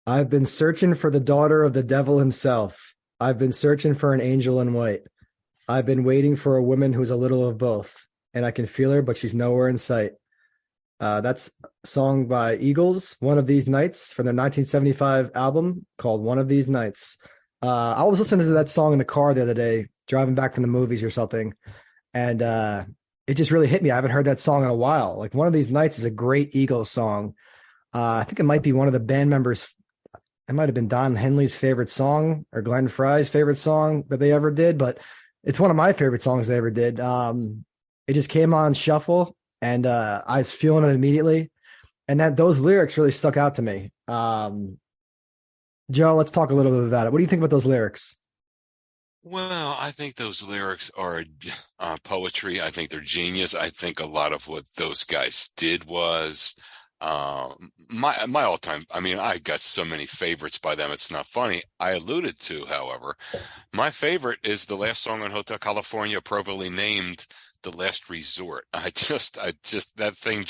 I've been searching for the daughter of the devil himself. I've been searching for an angel in white. I've been waiting for a woman who's a little of both, and I can feel her, but she's nowhere in sight. That's a song by Eagles, One of These Nights, from their 1975 album called One of These Nights. I was listening to that song in the car the other day, driving back from the movies or something, and it just really hit me. I haven't heard that song in a while. Like, One of These Nights is a great Eagles song. I think it might be one of the band members. It might have been Don Henley's favorite song or Glenn Fry's favorite song that they ever did, but it's one of my favorite songs they ever did. It just came on shuffle, and I was feeling it immediately, and that those lyrics really stuck out to me. Joe, let's talk a little bit about it. What do you think about those lyrics? Well, I think those lyrics are poetry. I think they're genius. I think a lot of what those guys did was my all-time. I mean, I got so many favorites by them. It's not funny. I alluded to, however, my favorite is the last song on Hotel California, appropriately named The Last Resort. That thing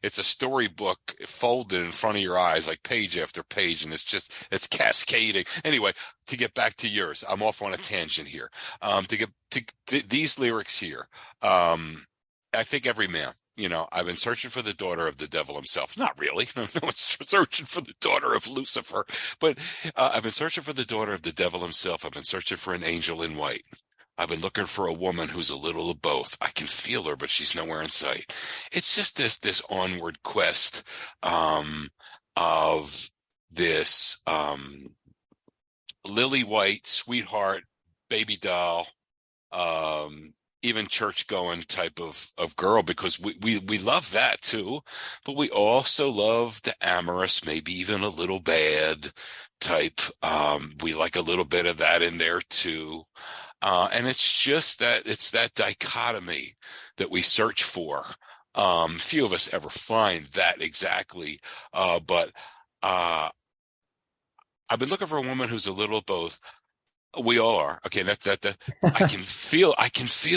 it's a storybook folded in front of your eyes, like page after page, and it's cascading. Anyway, to get back to yours, I'm off on a tangent here. These lyrics here, I think every man. I've been searching for the daughter of the devil himself. Not really. No one's searching for the daughter of Lucifer. But I've been searching for the daughter of the devil himself. I've been searching for an angel in white. I've been looking for a woman who's a little of both. I can feel her, but she's nowhere in sight. It's just this onward quest of this lily white sweetheart, baby doll, even church going type of girl, because we love that too, but we also love the amorous, maybe even a little bad type. We like a little bit of that in there too. And it's that dichotomy that we search for. Few of us ever find that exactly. But I've been looking for a woman who's a little both. We all are. Okay, that I can feel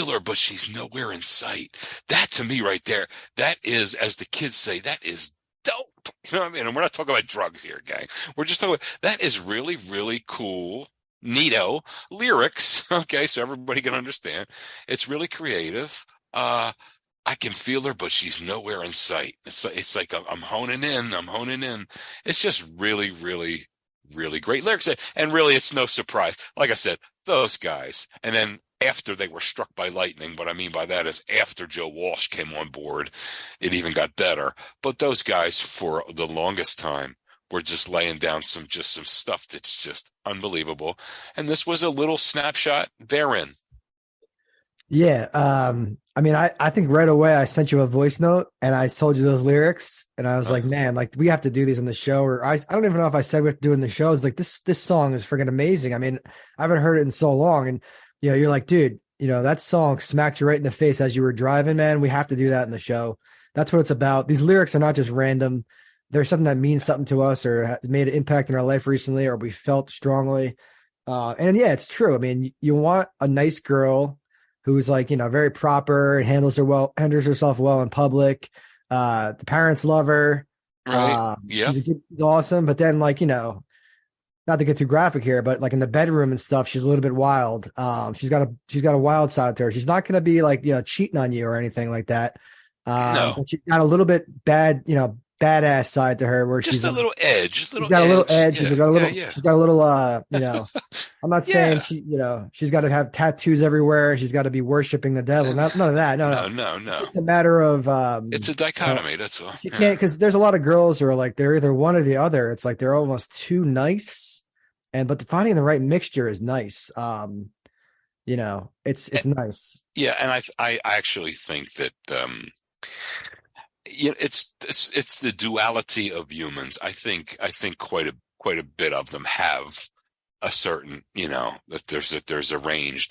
her, but she's nowhere in sight. That, to me, right there, that is, as the kids say, that is dope. You know what I mean? And we're not talking about drugs here, gang. We're just talking about, that is really, really cool, neato lyrics. Okay, so everybody can understand. It's really creative. I can feel her, but she's nowhere in sight. It's like I'm honing in. It's just really, really, really great lyrics. And really, it's no surprise. Like I said, those guys. And then after they were struck by lightning, what I mean by that is after Joe Walsh came on board, it even got better. But those guys, for the longest time, were just laying down some stuff that's just unbelievable. And this was a little snapshot therein. Yeah. I mean, I think right away I sent you a voice note and I told you those lyrics, and I was like, man, like, we have to do these on the show. Or I don't even know if I said we're doing the show. It's like, this song is freaking amazing. I mean, I haven't heard it in so long. And, you're like, dude, that song smacked you right in the face as you were driving, man. We have to do that in the show. That's what it's about. These lyrics are not just random. They're something that means something to us or has made an impact in our life recently, or we felt strongly. And yeah, it's true. I mean, you want a nice girl who's like, very proper and handles herself well in public. The parents love her. Right. Yeah. She's awesome. But then, like, not to get too graphic here, but like in the bedroom and stuff, she's a little bit wild. She's got a wild side to her. She's not going to be like, cheating on you or anything like that. No. But she's got a little bit badass side to her where just a little edge. She's got a little edge. Yeah. She's got a little, I'm not saying she's got to have tattoos everywhere. She's got to be worshiping the devil. None of that. No. No. It's a matter of, it's a dichotomy. That's all. You can't, because there's a lot of girls who are like, they're either one or the other. It's like, they're almost too nice. But finding the right mixture is nice. It's nice. Yeah. And I actually think that, it's the duality of humans. I think quite a bit of them have a certain, that there's a range,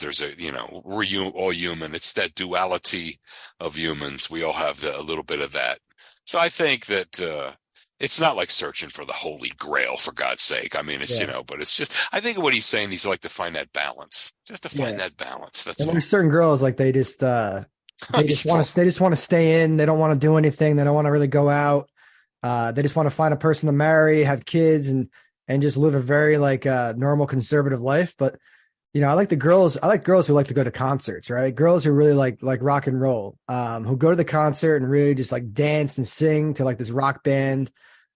we're all human. It's that duality of humans. We all have a little bit of that. So I think that, it's not like searching for the Holy Grail, for God's sake. I mean, it's, but it's just, I think what he's saying, he's like to find that balance, that balance. That's all. There's certain girls, like, they just want to stay in. They don't want to do anything. They don't want to really go out. They just want to find a person to marry, have kids, and just live a very like normal conservative life. But I like the girls. I like girls who like to go to concerts, right? Girls who really like rock and roll, who go to the concert and really just like dance and sing to like this rock band.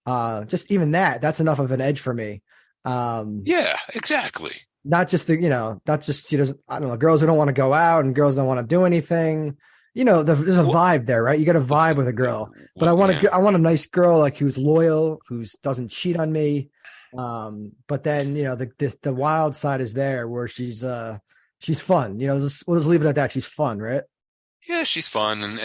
Just even that's enough of an edge for me. Yeah, exactly. Not just not just I don't know, girls who don't want to go out and girls don't want to do anything. There's a vibe there, right? You got a vibe with a girl, but Yeah. I want a nice girl like who's loyal, who doesn't cheat on me. But then the wild side is there where she's fun. We'll just leave it at that. She's fun, right? Yeah, she's fun, and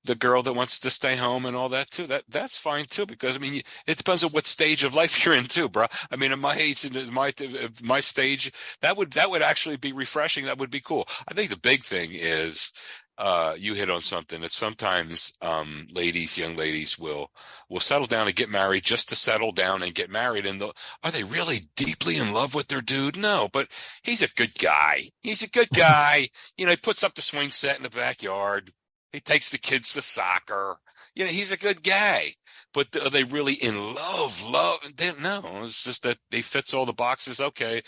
the girl that wants to stay home and all that too. That's fine too, because I mean, it depends on what stage of life you're in too, bro. I mean, at my age, in my stage, that would actually be refreshing. That would be cool. I think the big thing is, you hit on something that sometimes young ladies will settle down and get married just to settle down and get married. And are they really deeply in love with their dude? No, but he's a good guy. He's a good guy. He puts up the swing set in the backyard. He takes the kids to soccer. He's a good guy. But are they really in love? No, it's just that he fits all the boxes. Okay,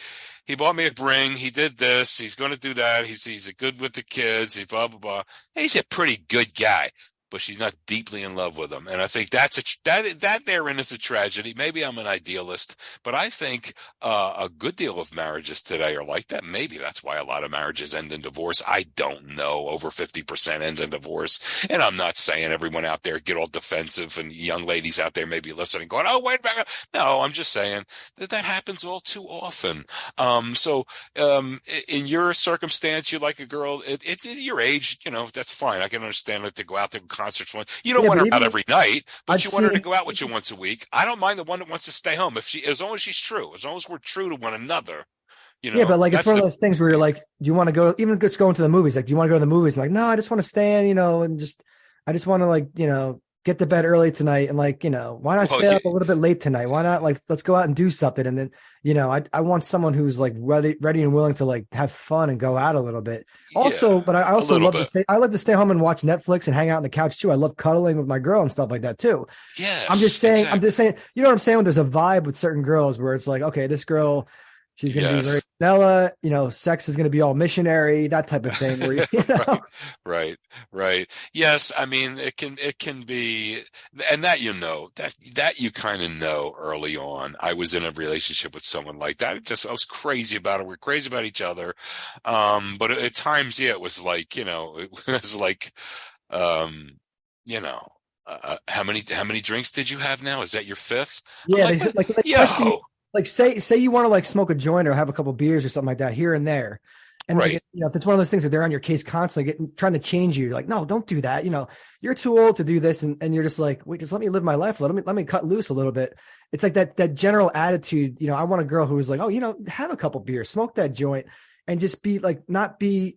he bought me a ring. He did this. He's going to do that. He's good with the kids. He blah blah blah. He's a pretty good guy, but she's not deeply in love with him. And I think that therein is a tragedy. Maybe I'm an idealist, but I think a good deal of marriages today are like that. Maybe that's why a lot of marriages end in divorce. I don't know. Over 50% end in divorce. And I'm not saying everyone out there get all defensive, and young ladies out there maybe listening going, oh, wait a minute. No, I'm just saying that happens all too often. In your circumstance, you like a girl at your age, that's fine. I can understand it to go out to concerts. You don't Yeah, want but her out even every night, but I've you want her to seen go out with you once a week. I don't mind the one that wants to stay home as long as she's true, as long as we're true to one another. Yeah, but like it's That's one of the those things where you're like, do you want to go even just going to the movies? Like, do you want to go to the movies? I'm like, no, I just want to stay in, and I just want to like, get to bed early tonight and like, why not well, stay up a little bit late tonight? Why not like let's go out and do something? And then, I want someone who's like ready and willing to like have fun and go out a little bit. Also, yeah, but I a also little love to bit. stay. I love to stay home and watch Netflix and hang out on the couch too. I love cuddling with my girl and stuff like that too. I'm just Yes, saying, exactly. you know what I'm saying? When there's a vibe with certain girls where it's like, okay, this girl, she's going to be very Yes. vanilla, sex is going to be all missionary, that type of thing where, Right, right, right. Yes, I mean it can be, and that you kind of know early on. I was in a relationship with someone like that. I was crazy about it. We're crazy about each other. But at times, yeah, it was like, it was like, um, you know, how many drinks did you have now? Is that your fifth? I'm yeah, like, they what? like pressure you, Yo, like say you want to like smoke a joint or have a couple beers or something like that here and there. And like, right. if it's one of those things that they're on your case constantly trying to change you, you're like, no, don't do that. You're too old to do this. And you're just like, wait, just let me live my life. Let me cut loose a little bit. It's like that general attitude. I want a girl who is like, oh, have a couple beers, smoke that joint and just be like, not be,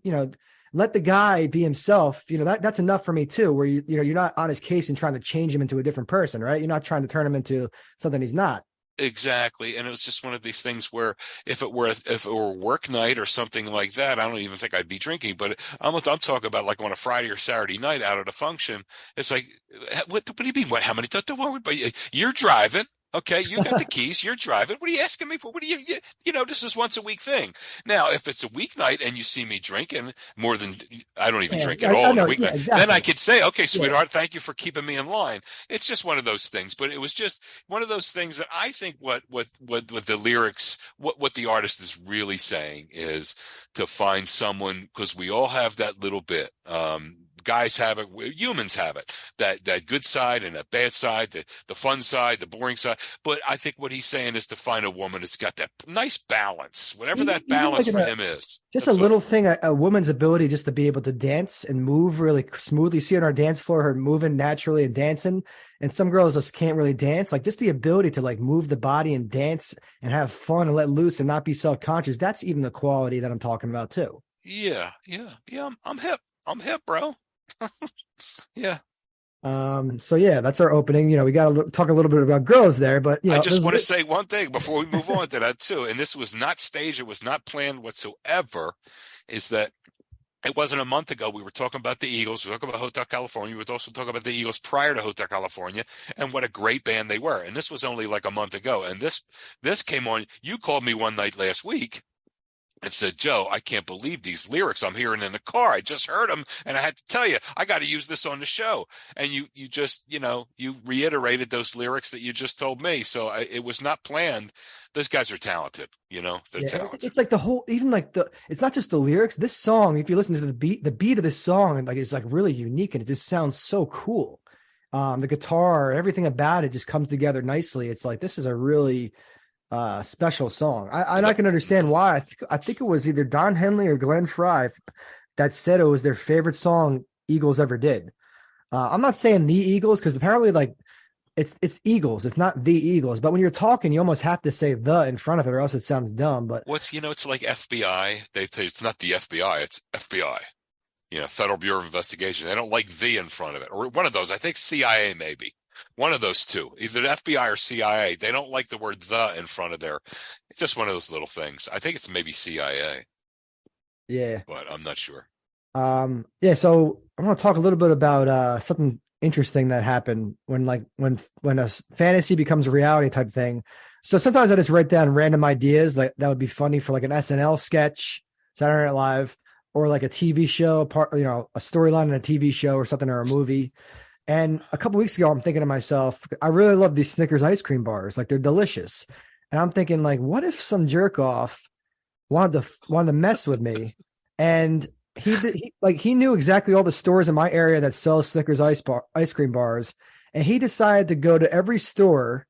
let the guy be himself. That's enough for me too, where you're not on his case and trying to change him into a different person, right? You're not trying to turn him into something he's not. Exactly. And it was just one of these things where if it were work night or something like that, I don't even think I'd be drinking. But I'm talking about like on a Friday or Saturday night out at a function. It's like, what do you mean? What? How many? You're driving. Okay, you got the keys. You're driving. What are you asking me for? What do this is once a week thing. Now, if it's a weeknight and you see me drinking more than I don't even Yeah, drink at I all on a know. Yeah, weeknight, then I exactly. could say, okay, Yeah. sweetheart, thank you for keeping me in line. It's just one of those things. But it was just one of those things that I think what the lyrics, what the artist is really saying is to find someone, because we all have that little bit. Guys have it, humans have it, that good side and that bad side, the fun side, the boring side. But I think what he's saying is to find a woman that's got that nice balance, whatever that Even like balance in for a him is. just a That's what. little thing, a woman's ability just to be able to dance and move really smoothly. See on our dance floor, her moving naturally and dancing. And some girls just can't really dance. Like just the ability to like move the body and dance and have fun and let loose and not be self-conscious. That's even the quality that I'm talking about too. Yeah, yeah, yeah. I'm hip. I'm hip, bro. Yeah. So yeah, that's our opening. We got to talk a little bit about girls there, but I this just is want to say one thing before we move on to that too, and this was not staged, it was not planned whatsoever, is that It wasn't a month ago. We were talking about the Eagles. We were talking about Hotel California. We were also talking about the Eagles prior to Hotel California and what a great band they were. And this was only like a month ago. And this came on. You called me one night last week and said, Joe, I can't believe these lyrics I'm hearing in the car. I just heard them, and I had to tell you, I got to use this on the show. And you just, you reiterated those lyrics that you just told me. So it was not planned. Those guys are talented, they're talented. It's like the whole, even like it's not just the lyrics. This song, if you listen to the beat of this song, like it's like really unique and it just sounds so cool. The guitar, everything about it just comes together nicely. It's like, this is a really special song. I can understand why. I think it was either Don Henley or Glenn Frey that said it was their favorite song Eagles ever did. I'm not saying the Eagles, because apparently like it's Eagles, it's not the Eagles. But when you're talking, you almost have to say the in front of it, or else it sounds dumb. But it's like FBI. They say it's not the FBI, it's FBI. Federal Bureau of Investigation. They don't like the in front of it, or one of those. I think CIA maybe. One of those two, either the FBI or CIA. They don't like the word the in front of there. It's just one of those little things. I think it's maybe CIA. Yeah. But I'm not sure. Yeah, so I want to talk a little bit about something interesting that happened when a fantasy becomes a reality type thing. So sometimes I just write down random ideas like that would be funny for like an SNL sketch, Saturday Night Live, or like a TV show, a storyline in a TV show or something, or a movie. And a couple weeks ago, I'm thinking to myself, I really love these Snickers ice cream bars. Like, they're delicious. And I'm thinking, like, what if some jerk off wanted to mess with me? And he knew exactly all the stores in my area that sell Snickers ice cream bars. And he decided to go to every store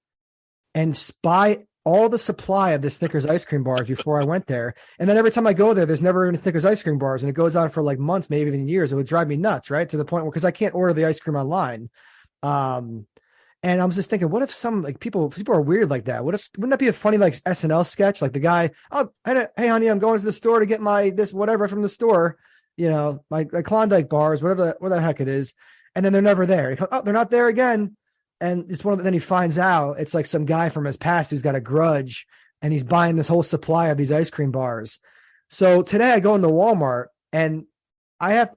and spy all the supply of the Snickers ice cream bars before I went there. And then every time I go there, there's never any Snickers ice cream bars. And it goes on for like months, maybe even years. It would drive me nuts, right? To the point where, because I can't order the ice cream online. And I was just thinking, what if some like people are weird like that? Wouldn't that be a funny like SNL sketch? Like the guy, oh, hey honey, I'm going to the store to get my this whatever from the store, my Klondike bars, whatever the heck it is. And then they're never there. Oh, they're not there again. And it's then he finds out it's like some guy from his past who's got a grudge, and he's buying this whole supply of these ice cream bars. So today I go into Walmart and I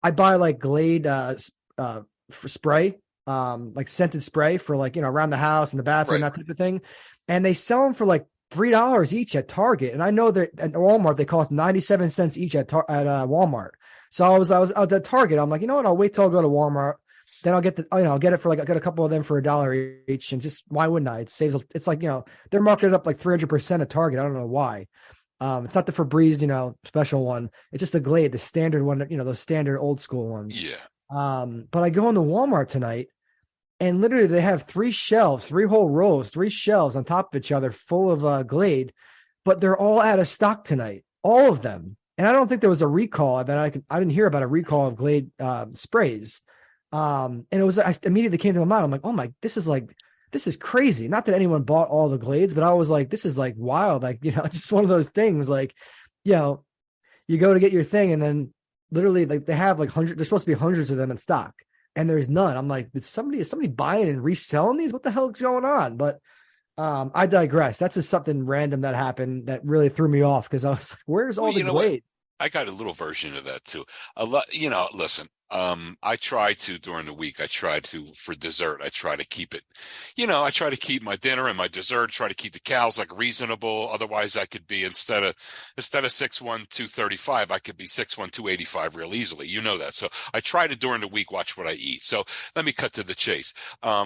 buy like Glade for spray, like scented spray for like, around the house and the bathroom, Right. that type of thing. And they sell them for like $3 each at Target. And I know that at Walmart they cost 97 cents each at Walmart. So I was out at Target. I'm like, you know what? I'll wait till I go to Walmart. Then I'll get I'll get it for like, I got a couple of them for $1 each, and just, why wouldn't I? It saves. It's like, they're marking it up like 300% at Target. I don't know why. It's not the Febreze, special one. It's just the Glade, the standard one, those standard old school ones. Yeah. But I go into Walmart tonight, and literally they have 3 whole rows, 3 shelves on top of each other full of Glade, but they're all out of stock tonight, all of them. And I don't think there was a recall that I didn't hear about a recall of Glade sprays. And I immediately came to my mind. I'm like, oh my, this is crazy. Not that anyone bought all the Glades, but I was like, this is like wild. Like, just one of those things. Like, you go to get your thing, and then literally like they have like there's supposed to be hundreds of them in stock, and there's none. I'm like, is somebody buying and reselling these? What the hell is going on? But I digress. That's just something random that happened that really threw me off, because I was like, where's all the Glade? I got a little version of that too. A lot, listen, I try to, during the week, for dessert, I try to keep it, I try to keep my dinner and my dessert, try to keep the cows like reasonable. Otherwise I could be, instead of 6'1", 235, I could be 6'1", 285 real easily. You know that. So I try to, during the week, watch what I eat. So let me cut to the chase.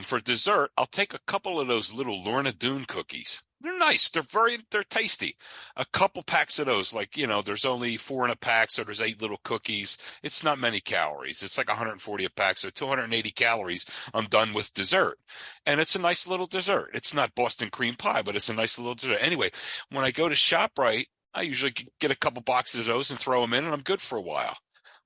For dessert, I'll take a couple of those little Lorna Doone cookies. They're nice. They're tasty. A couple packs of those, like, there's only 4 in a pack, so there's 8 little cookies. It's not many calories. It's like 140 a pack, so 280 calories. I'm done with dessert. And it's a nice little dessert. It's not Boston cream pie, but it's a nice little dessert. Anyway, when I go to ShopRite, I usually get a couple boxes of those and throw them in, and I'm good for a while.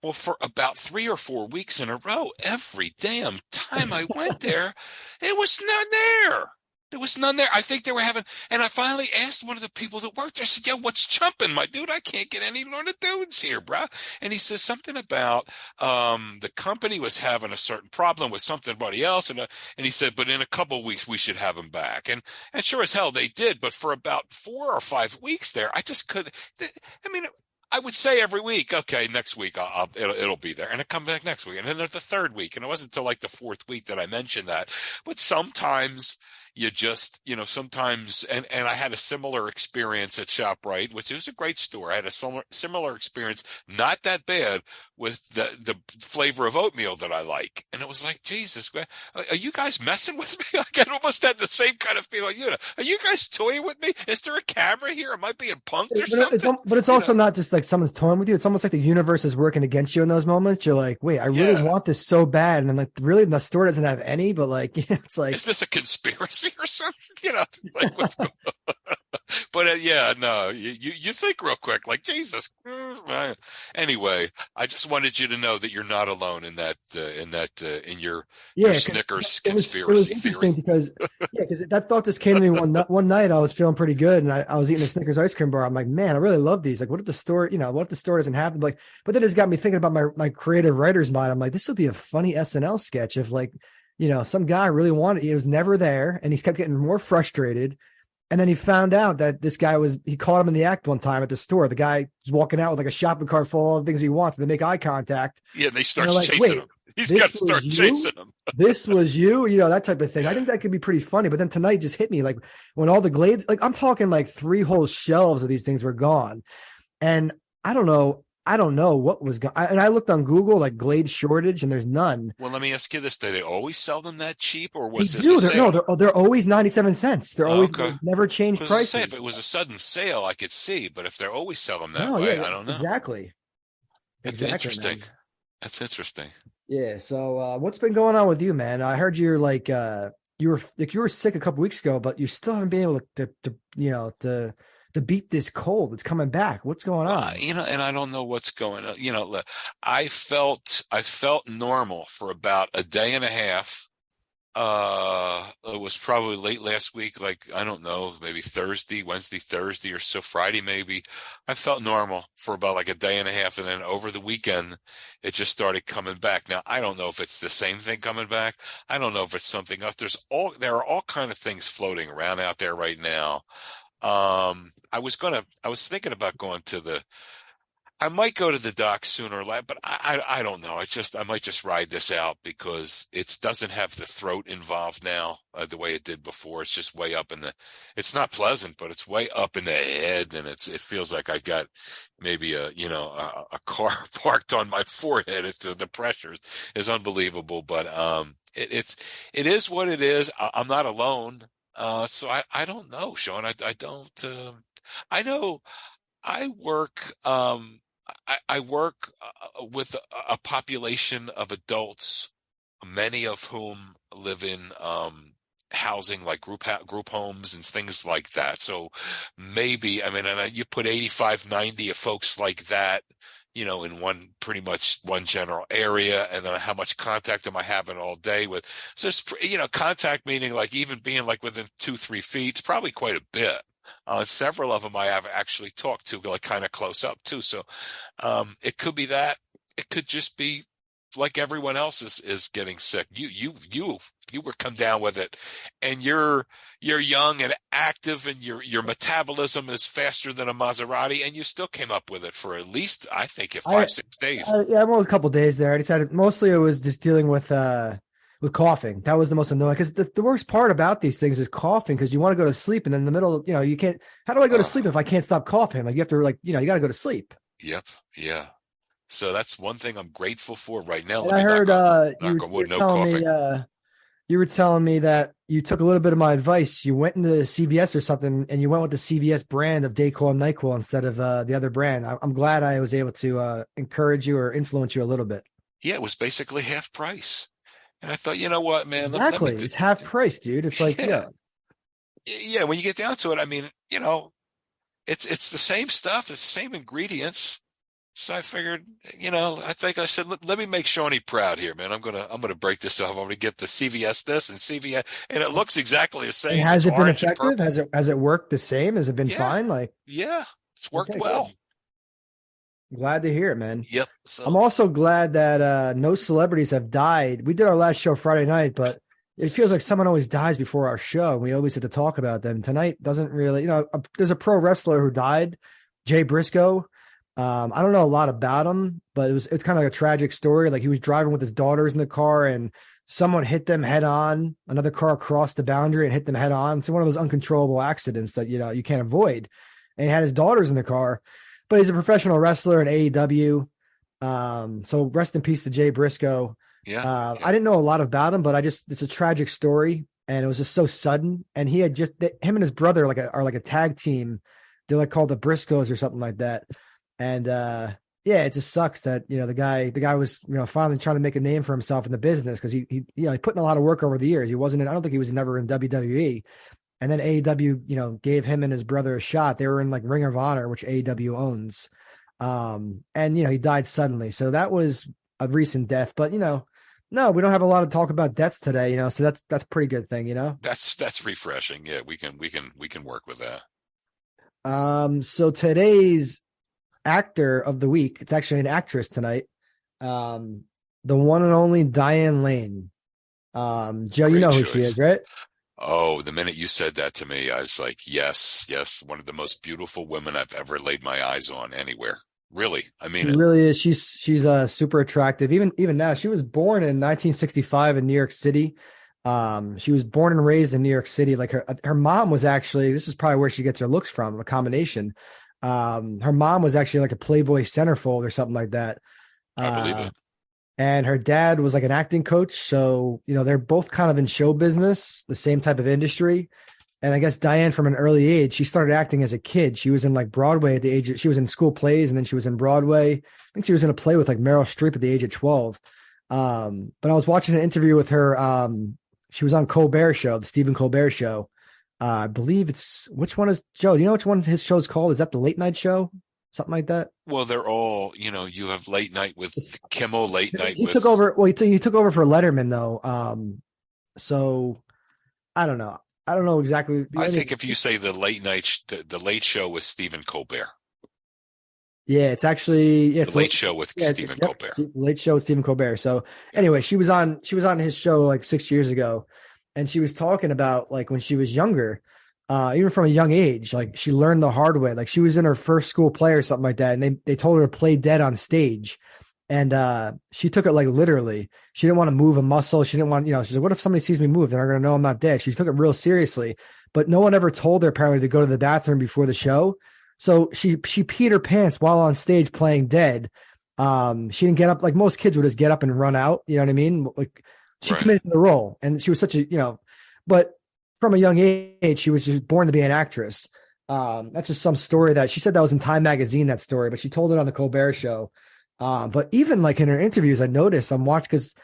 Well, for about 3 or 4 weeks in a row, every damn time I went there, it was none there. There was none there. I think they were having, and I finally asked one of the people that worked there, I said, yo, what's chumping, my dude? I can't get any Lorna Doones here, bro. And he says something about the company was having a certain problem with somebody else. And he said, but in a couple of weeks, we should have them back. And sure as hell they did. But for about 4 or 5 weeks there, I just couldn't. I mean, I would say every week, okay, next week it'll be there, and it come back next week, and then the third week, and it wasn't until like the fourth week that I mentioned that. But sometimes you just, sometimes, and I had a similar experience at ShopRite, which is a great store. I had a similar experience, not that bad, with the flavor of oatmeal that I like, and it was like, Jesus, are you guys messing with me? Like, I almost had the same kind of feeling. Are you guys toying with me? Is there a camera here? Am I being punked or something? But it's also not just like someone's toying with you. It's almost like the universe is working against you in those moments. You're like, wait, I really want this so bad. And then like, really, the store doesn't have any, but like, it's like, is this a conspiracy or something? Like what's going on? But no, you think real quick, like, Jesus. Anyway, I just wanted you to know that you're not alone in that, in your Snickers conspiracy theory. Because that thought just came to me one night. I was feeling pretty good, and I was eating a Snickers ice cream bar. I'm like, man, I really love these. Like, what if the store, what if the store doesn't have them? Like, but then it's got me thinking about my creative writer's mind. I'm like, this would be a funny SNL sketch if like, some guy really wanted, he was never there, and he kept getting more frustrated. And then he found out that this guy he caught him in the act one time at the store. The guy was walking out with like a shopping cart full of things he wants. They make eye contact. Yeah, they start chasing him. He's got to start chasing him. This was you, that type of thing. Yeah. I think that could be pretty funny. But then tonight just hit me, like when all the Glades, like I'm talking like 3 whole shelves of these things were gone. And I don't know what was gone. And I looked on Google, like Glade shortage, and there's none. Well, let me ask you this: do they always sell them that cheap, or was this a sale? No, they're always 97 cents. They're always never change prices. If it was a sudden sale, I could see, but if they're always selling them that way, I don't know. Exactly. That's interesting. Man. That's interesting. Yeah. So, what's been going on with you, man? I heard you're like you were sick a couple weeks ago, but you still haven't been able to beat this cold. It's coming back. What's going on? And I don't know what's going on. I felt normal for about a day and a half. It was probably late last week, like, I don't know, maybe Wednesday, Thursday, or so, Friday maybe. I felt normal for about like a day and a half, and then over the weekend, it just started coming back. Now, I don't know if it's the same thing coming back. I don't know if it's something else. There are all kind of things floating around out there right now. I was thinking about I might go to the doc sooner or later, but I don't know. I might just ride this out because it doesn't have the throat involved now, the way it did before. It's just way up it's not pleasant, but it's way up in the head, and it feels like I got maybe a car parked on my forehead. The pressure is unbelievable, but, it is what it is. I'm not alone. So I don't know, Sean. I don't, I know I work, I work with a population of adults, many of whom live in, housing, like group homes and things like that. So maybe, and you put 85, 90 of folks like that, in pretty much one general area, and then how much contact am I having all day with? So, contact meaning like even being like within 2-3 feet, it's probably quite a bit. Several of them I have actually talked to, like kind of close up too. So, it could be that. It could just be like everyone else is getting sick. You were come down with it, and you're young and active, and your metabolism is faster than a Maserati, and you still came up with it for at least, I think, 5-6 days. I'm only a couple of days there. I decided mostly it was just dealing with coughing. That was the most annoying, because the worst part about these things is coughing, because you want to go to sleep, and then in the middle, you can't. How do I go to sleep if I can't stop coughing? Like, you have to, you got to go to sleep. Yep. Yeah. So that's one thing I'm grateful for right now. I heard you were telling me that you took a little bit of my advice. You went into CVS or something, and you went with the CVS brand of Dayquil and NyQuil instead of the other brand. I'm glad I was able to encourage you or influence you a little bit. Yeah, it was basically half price. And I thought, you know what, man? Exactly. It's half price, dude. It's like, yeah, when you get down to it, it's the same stuff. It's the same ingredients. So I figured, I think I said, let me make Shawnee proud here, man. I'm gonna break this off. I'm gonna get the CVS this and CVS, and it looks exactly the same. And has it been effective? Has it worked the same? Has it been fine? Like, yeah, it's worked well. Good. Glad to hear it, man. Yep. So, I'm also glad that no celebrities have died. We did our last show Friday night, but it feels like someone always dies before our show. We always have to talk about them. Tonight doesn't really, there's a pro wrestler who died, Jay Briscoe. I don't know a lot about him, but it's kind of like a tragic story. Like he was driving with his daughters in the car and someone hit them head on. Another car crossed the boundary and hit them head on. It's one of those uncontrollable accidents that, you can't avoid. And he had his daughters in the car, but he's a professional wrestler in AEW. So rest in peace to Jay Briscoe. Yeah, I didn't know a lot about him, but it's a tragic story and it was just so sudden. And he had him and his brother are like a tag team. They're like called the Briscoes or something like that. And yeah, it just sucks that the guy was finally trying to make a name for himself in the business because he put in a lot of work over the years. I don't think he was never in WWE. And then AEW gave him and his brother a shot. They were in like Ring of Honor, which AEW owns. And he died suddenly. So that was a recent death. But no, we don't have a lot of talk about deaths today. So that's a pretty good thing. That's refreshing. Yeah, we can work with that. So today's actor of the week, it's actually an actress tonight. The one and only Diane Lane. Joe, Great you know who choice. she is, right? Oh, the minute you said that to me, I was like, yes, one of the most beautiful women I've ever laid my eyes on anywhere. Really, I mean She it. really is. She's super attractive. Even now, she was born in 1965 in New York City. She was born and raised in New York City. Like her mom was actually, this is probably where she gets her looks from, a combination. Her mom was actually like a Playboy centerfold or something like that. I believe it. And her dad was like an acting coach. So, they're both kind of in show business, the same type of industry. And I guess Diane, from an early age, she started acting as a kid. She was in like Broadway at the age she was in school plays, and then she was in Broadway. I think she was in a play with like Meryl Streep at the age of 12. But I was watching an interview with her. She was on Colbert Show, the Stephen Colbert Show. I believe which one is Joe? Do you know which one his show's called? Is that the Late Night Show? Something like that. Well, they're all, you have late night with Kimmel, late night He with. took over. Well, he took over for Letterman though. So I don't know. I don't know exactly. I think if you say the late show with Stephen Colbert. Yeah, it's actually The Late Show with Stephen Colbert. Late Show with Stephen Colbert. So anyway, she was on his show like 6 years ago, and she was talking about like when she was younger, even from a young age, like she learned the hard way. Like she was in her first school play or something like that, and they told her to play dead on stage. And she took it like literally. She didn't want to move a muscle. She didn't want, she's like, what if somebody sees me move? They're going to know I'm not dead. She took it real seriously, but no one ever told her apparently to go to the bathroom before the show. So she peed her pants while on stage playing dead. She didn't get up like most kids would just get up and run out. You know what I mean? Like she committed to the role, and she was such a, but from a young age, she was just born to be an actress. That's just some story that she said that was in Time Magazine, that story, but she told it on the Colbert Show. But even like in her interviews, I noticed I'm watching because,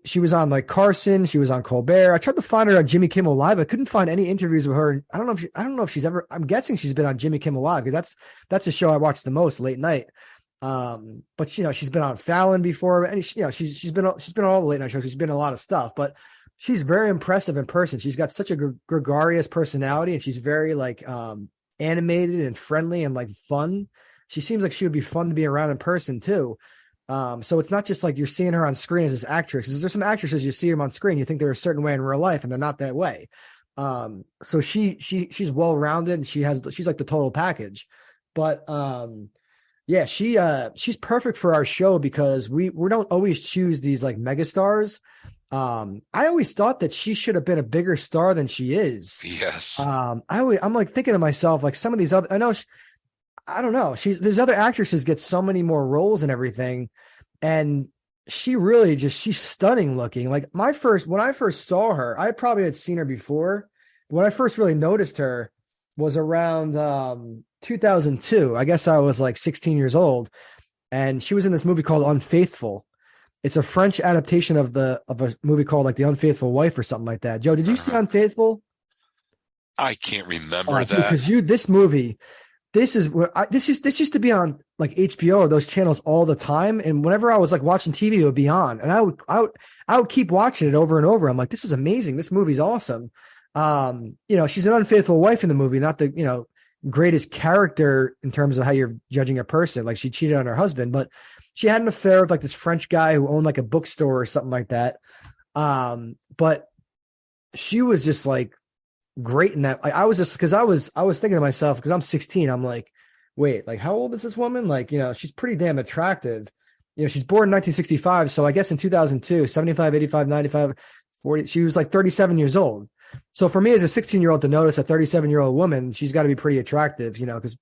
she was on like Carson, she was on Colbert. I tried to find her on Jimmy Kimmel Live. I couldn't find any interviews with her. I don't know if she's ever, I'm guessing she's been on Jimmy Kimmel Live because that's a show I watch the most late night. But she's been on Fallon before, and she's been on all the late night shows. She's been in a lot of stuff, but she's very impressive in person. She's got such a gregarious personality, and she's very like, animated and friendly and like fun. She seems like she would be fun to be around in person too. So it's not just like you're seeing her on screen as this actress. Because there's some actresses you see them on screen, you think they're a certain way in real life, and they're not that way. So she's well rounded, and she's like the total package. But yeah, she's perfect for our show because we don't always choose these like megastars. I always thought that she should have been a bigger star than she is. Yes. I'm like thinking to myself, like some of these other, I don't know. There's other actresses get so many more roles and everything. And she really she's stunning looking. Like when I first saw her, I probably had seen her before. When I first really noticed her was around 2002. I guess I was like 16 years old. And she was in this movie called Unfaithful. It's a French adaptation of a movie called like The Unfaithful Wife or something like that. Joe, did you see Unfaithful? I can't remember that. Because this movie, this used to be on like HBO or those channels all the time. And whenever I was like watching TV, it would be on, and I would keep watching it over and over. I'm like, this is amazing. This movie's awesome. She's an unfaithful wife in the movie, not the, greatest character in terms of how you're judging a person. Like she cheated on her husband, but she had an affair with like this French guy who owned like a bookstore or something like that. But she was just like great in that. I was thinking to myself, because I'm 16, I'm like, wait, like how old is this woman? Like, she's pretty damn attractive. She's born in 1965. So I guess in 2002, 75, 85, 95, 40, she was like 37 years old. So for me as a 16-year-old to notice a 37-year-old woman, she's got to be pretty attractive, because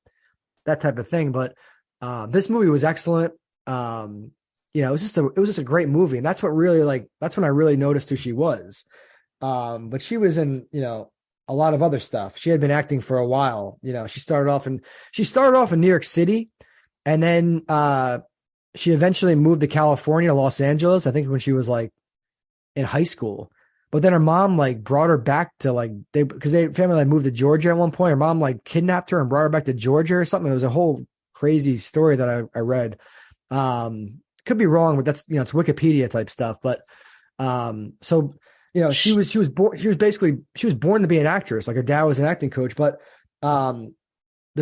that type of thing. But this movie was excellent. It was just a great movie. And that's what really that's when I really noticed who she was. But she was in, a lot of other stuff. She had been acting for a while. She started off in New York City, and then she eventually moved to California, Los Angeles, I think when she was like in high school. But then her mom like brought her back to because they family like moved to Georgia at one point. Her mom like kidnapped her and brought her back to Georgia or something. It was a whole crazy story that I read. Could be wrong, but that's it's Wikipedia type stuff. But so she was born to be an actress. Like her dad was an acting coach. But the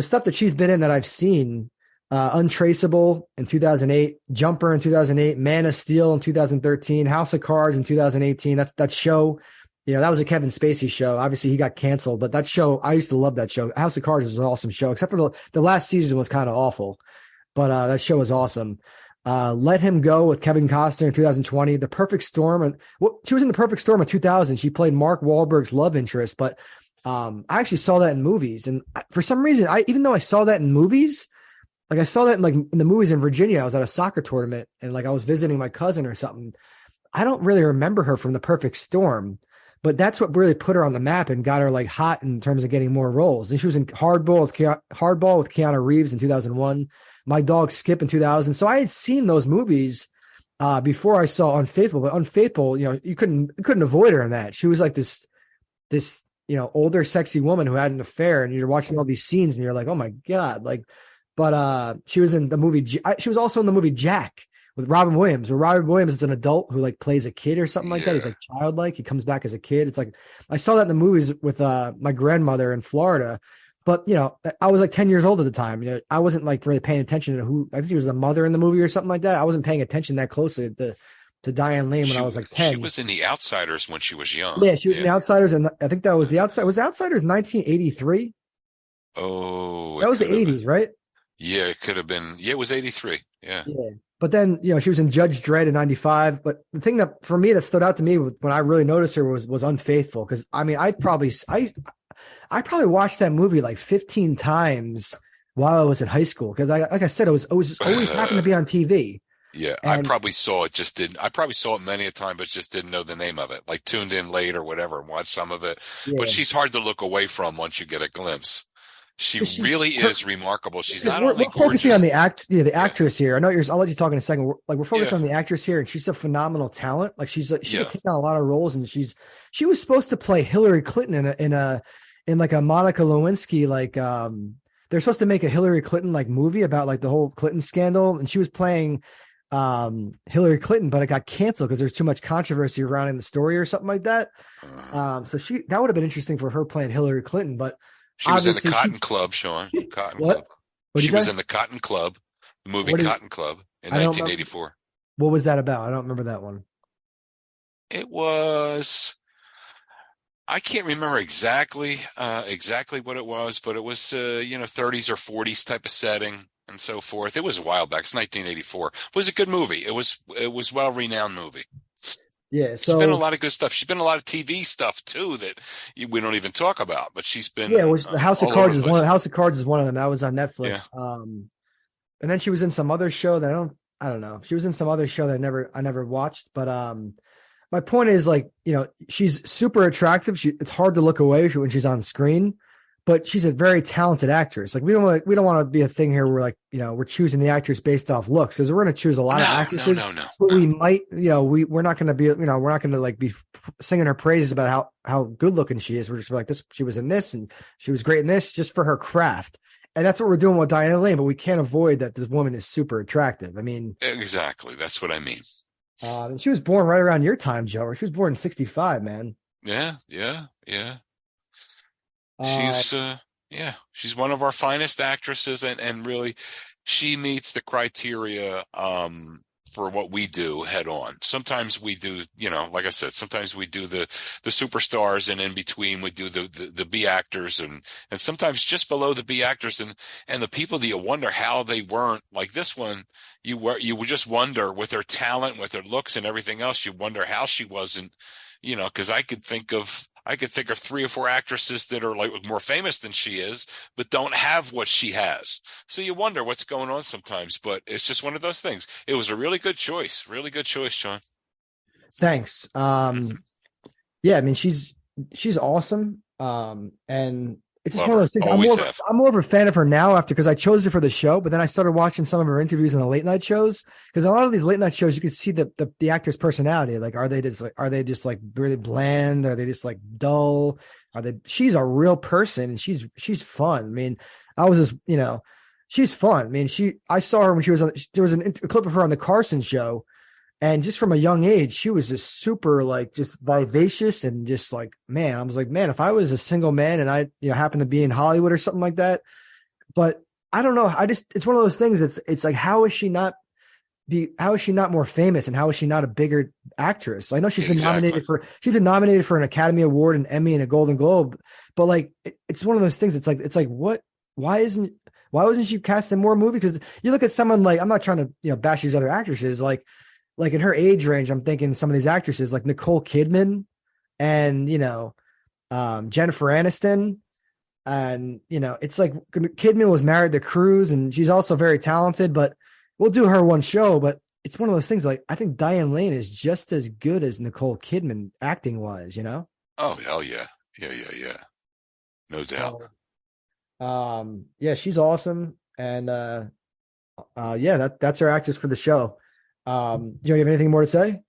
stuff that she's been in that I've seen, Untraceable in 2008, Jumper in 2008, Man of Steel in 2013, House of Cards in 2018. That show. That was a Kevin Spacey show. Obviously, he got canceled, but that show, I used to love that show. House of Cards was an awesome show, except for the last season was kind of awful. But that show was awesome. Let Him Go with Kevin Costner in 2020. The Perfect Storm. And she was in The Perfect Storm in 2000. She played Mark Wahlberg's love interest. But I actually saw that in movies. And for some reason, even though I saw that in movies, like I saw that in the movies in Virginia, I was at a soccer tournament and like I was visiting my cousin or something. I don't really remember her from The Perfect Storm. But that's what really put her on the map and got her like hot in terms of getting more roles. And she was in Hardball with Keanu Reeves in 2001, My Dog Skip in 2000. So I had seen those movies before I saw Unfaithful. But Unfaithful, you couldn't avoid her in that. She was like this older, sexy woman who had an affair, and you're watching all these scenes, and you're like, oh my god, like. But she was in the movie. She was also in the movie Jack with Robin Williams, where Robin Williams is an adult who like plays a kid or something like that. He's like childlike. He comes back as a kid. It's like, I saw that in the movies with my grandmother in Florida, but I was like 10 years old at the time. I wasn't like really paying attention to who, I think she was the mother in the movie or something like that. I wasn't paying attention that closely to Diane Lane when I was like 10. She was in The Outsiders when she was young. Yeah, she was in The Outsiders, and I think that was The Outside. Was The Outsiders 1983? Oh, that was the 80s, right? Yeah, it could have been. Yeah, it was 83. Yeah. But then, she was in Judge Dredd in 95. But the thing that for me that stood out to me when I really noticed her was Unfaithful. Because I mean, I probably watched that movie like 15 times while I was in high school. Because like I said, it was always happened to be on TV. Yeah, I probably saw it. I probably saw it many a time, but just didn't know the name of it. Like tuned in late or whatever and watched some of it. Yeah. But she's hard to look away from once you get a glimpse. She really is remarkable. She's not only gorgeous. We're focusing on the actress here. I know I'll let you talk in a second. We're focused on the actress here, and she's a phenomenal talent. Like she can take on a lot of roles, and she was supposed to play Hillary Clinton in like a Monica Lewinsky they're supposed to make a Hillary Clinton like movie about like the whole Clinton scandal, and she was playing Hillary Clinton, but it got canceled because there's too much controversy surrounding the story or something like that. So that would have been interesting for her playing Hillary Clinton, but. She was in the Cotton Club, Sean. Cotton Club. She was in the Cotton Club, the movie Cotton Club in 1984. What was that about? I don't remember that one. It was, I can't remember exactly what it was, but it was 30s or 40s type of setting and so forth. It was a while back. It's 1984. It was a good movie. It was well-renowned movie. Yeah, so she's been in a lot of good stuff. She's been in a lot of TV stuff too that we don't even talk about. But she's been House of Cards is one. House of Cards is one of them. That was on Netflix. Yeah. And then she was in some other show that I don't know. She was in some other show that I never watched. But my point is she's super attractive. It's hard to look away when she's on screen. But she's a very talented actress. Like we don't want to be a thing here where we're choosing the actress based off looks, because we're going to choose a lot of actresses. No. But we might, we're not going to be, we're not going to be singing her praises about how good looking she is. We're just like this. She was in this and she was great in this just for her craft. And that's what we're doing with Diane Lane. But we can't avoid that this woman is super attractive. I mean, exactly. That's what I mean. And she was born right around your time, Joe. She was born in 65, man. Yeah. She's one of our finest actresses, and really she meets the criteria for what we do head on. Sometimes we do, like I said, sometimes we do the superstars, and in between we do the B actors, and sometimes just below the B actors, and the people that you wonder how they weren't like this one. You would just wonder, with her talent, with her looks and everything else, you wonder how she wasn't, because I could think of 3 or 4 actresses that are like more famous than she is, but don't have what she has. So you wonder what's going on sometimes, but it's just one of those things. It was a really good choice. Really good choice, Sean. Thanks. Mhm. Yeah, I mean she's awesome. And it's just Love one of her. those things. Always have. I'm more of a fan of her now after because I chose her for the show, but then I started watching some of her interviews in the late night shows because a lot of these late night shows you can see the actor's personality. Like are they just like really bland? Are they just like dull? She's a real person and she's fun. I mean, I was just, she's fun. I mean, I saw her when she was there was a clip of her on the Carson show. And just from a young age, she was just super like just vivacious and just like, man, I was like, man, if I was a single man and I, happened to be in Hollywood or something like that, but I don't know. It's one of those things. It's like, how is she not more famous and how is she not a bigger actress? I know Exactly. she's been nominated for an Academy Award, an Emmy, and a Golden Globe, but like, it's one of those things. It's like, what, why wasn't she cast in more movies? Cause you look at someone like, I'm not trying to, bash these other actresses, like in her age range, I'm thinking some of these actresses like Nicole Kidman and, Jennifer Aniston. And, it's like Kidman was married to Cruz and she's also very talented, but we'll do her one show. But it's one of those things like I think Diane Lane is just as good as Nicole Kidman acting wise. Oh, hell yeah. Yeah, yeah, yeah. No doubt. So, yeah, she's awesome. And, yeah, that's our actress for the show. Do you have anything more to say?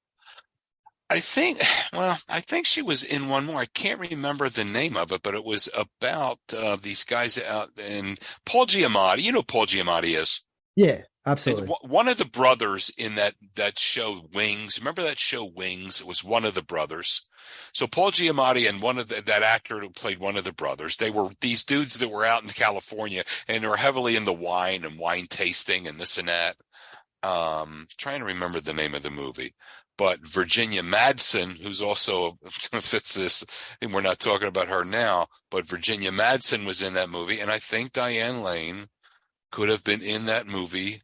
I think, well, I think she was in one more. I can't remember the name of it, but it was about these guys out in Paul Giamatti. You know who Paul Giamatti is. Yeah, And absolutely. one of the brothers in that show Wings. Remember that show Wings? It was one of the brothers. So Paul Giamatti and that actor who played one of the brothers, they were these dudes that were out in California and they were heavily into wine and wine tasting and this and that. Trying to remember the name of the movie, but Virginia Madsen, who's also fits this, and we're not talking about her now, but Virginia Madsen was in that movie, and I think Diane Lane could have been in that movie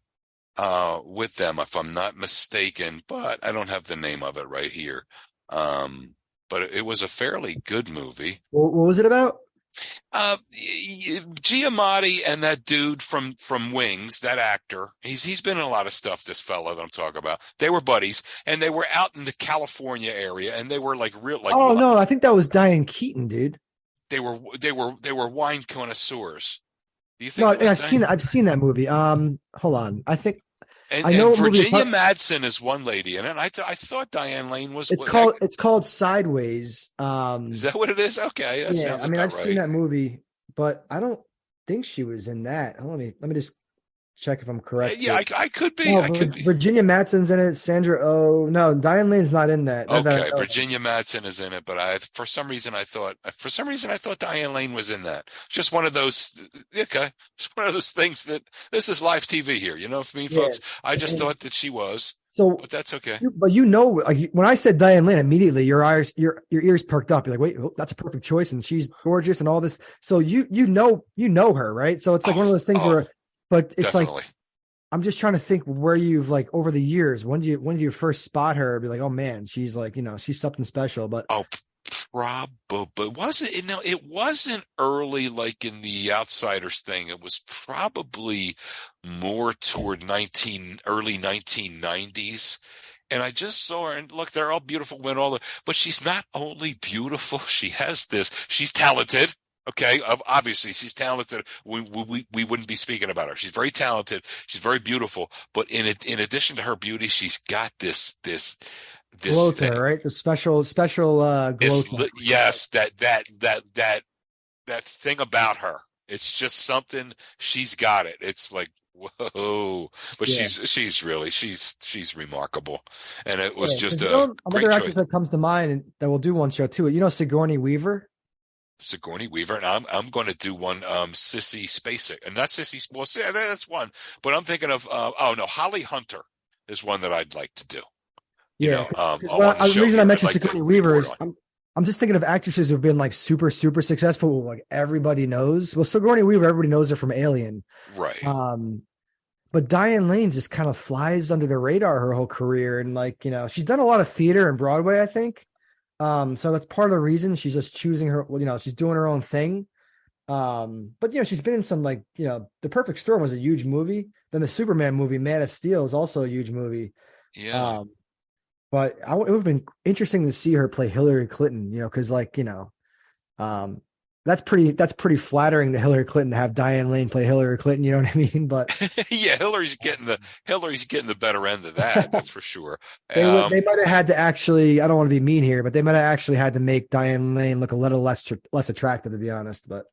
with them, if I'm not mistaken, but I don't have the name of it right here. But it was a fairly good movie. What was it about? Giamatti and that dude from Wings, that actor, he's been in a lot of stuff. This fella that I'm talking about, they were buddies, and they were out in the California area, and they were like real, like Oh no, I think that was Diane Keaton, dude. they were wine connoisseurs. Do you No, think it was Diane? I've seen that movie. Hold on. I think And I know and what movie Virginia Madsen is one lady in it. And I thought Diane Lane was. it's called Sideways. Is that what it is? Okay, that Yeah, sounds I mean about I've seen right. that movie, but I don't think she was in that. Let me just check if I'm correct Yeah, here. I could be. No, I could be. Virginia Madsen's in it. Sandra Oh, no, Diane Lane's not in that. Not that I Okay, know. Virginia Madsen is in it, but for some reason I thought Diane Lane was in that. Just one of those, okay, just one of those things that this is live TV here. You know what I mean, Yeah. folks? I just And thought that she was, so but that's okay. But like when I said Diane Lane, immediately your ears perked up. You're like, wait, oh, that's a perfect choice, and she's gorgeous and all this. So you know her, right? So it's like Oh, one of those things oh, where, but it's like definitely. I'm just trying to think where you've like over the years. When do you first spot her? Be like, oh man, she's like she's something special. But Oh, probably, but wasn't it? No, it wasn't early like in the Outsiders thing. It was probably more toward early 1990s. And I just saw her, and look, they're all beautiful women, but she's not only beautiful, she has this. She's talented. Okay, obviously she's talented. We wouldn't be speaking about her. She's very talented. She's very beautiful. But in addition to her beauty, she's got this glow to her, thing. right? The special glow to her. Yes, that thing about her. It's just something. She's got it. It's like whoa, but Yeah, she's remarkable, and it was yeah. just Because a another great actress choice. that comes to mind and that will do one show too. Sigourney Weaver. Sigourney Weaver, and I'm going to do one. Sissy Spacek, and not Sissy. Well, that's one, but I'm thinking of oh no, Holly Hunter. is one that I'd like to do. Yeah, On the the show reason I here, I'd mentioned like to Sigourney Weaver report is on. I'm just thinking of actresses who've been like super super successful, like everybody knows. Well, Sigourney Weaver, everybody knows her from Alien. Right. Um, but Diane Lane just kind of flies under the radar her whole career, and like she's done a lot of theater and Broadway, I think. So that's part of the reason she's just choosing her. She's doing her own thing. But she's been in some like The Perfect Storm was a huge movie. Then the Superman movie, Man of Steel, is also a huge movie. Yeah. Um, but it would have been interesting to see her play Hillary Clinton, because um, that's pretty flattering to Hillary Clinton to have Diane Lane play Hillary Clinton. You know what I mean? But Yeah, Hillary's getting the better end of that. That's for sure. they might have had to actually. I don't want to be mean here, but they might have actually had to make Diane Lane look a little less attractive, to be honest. But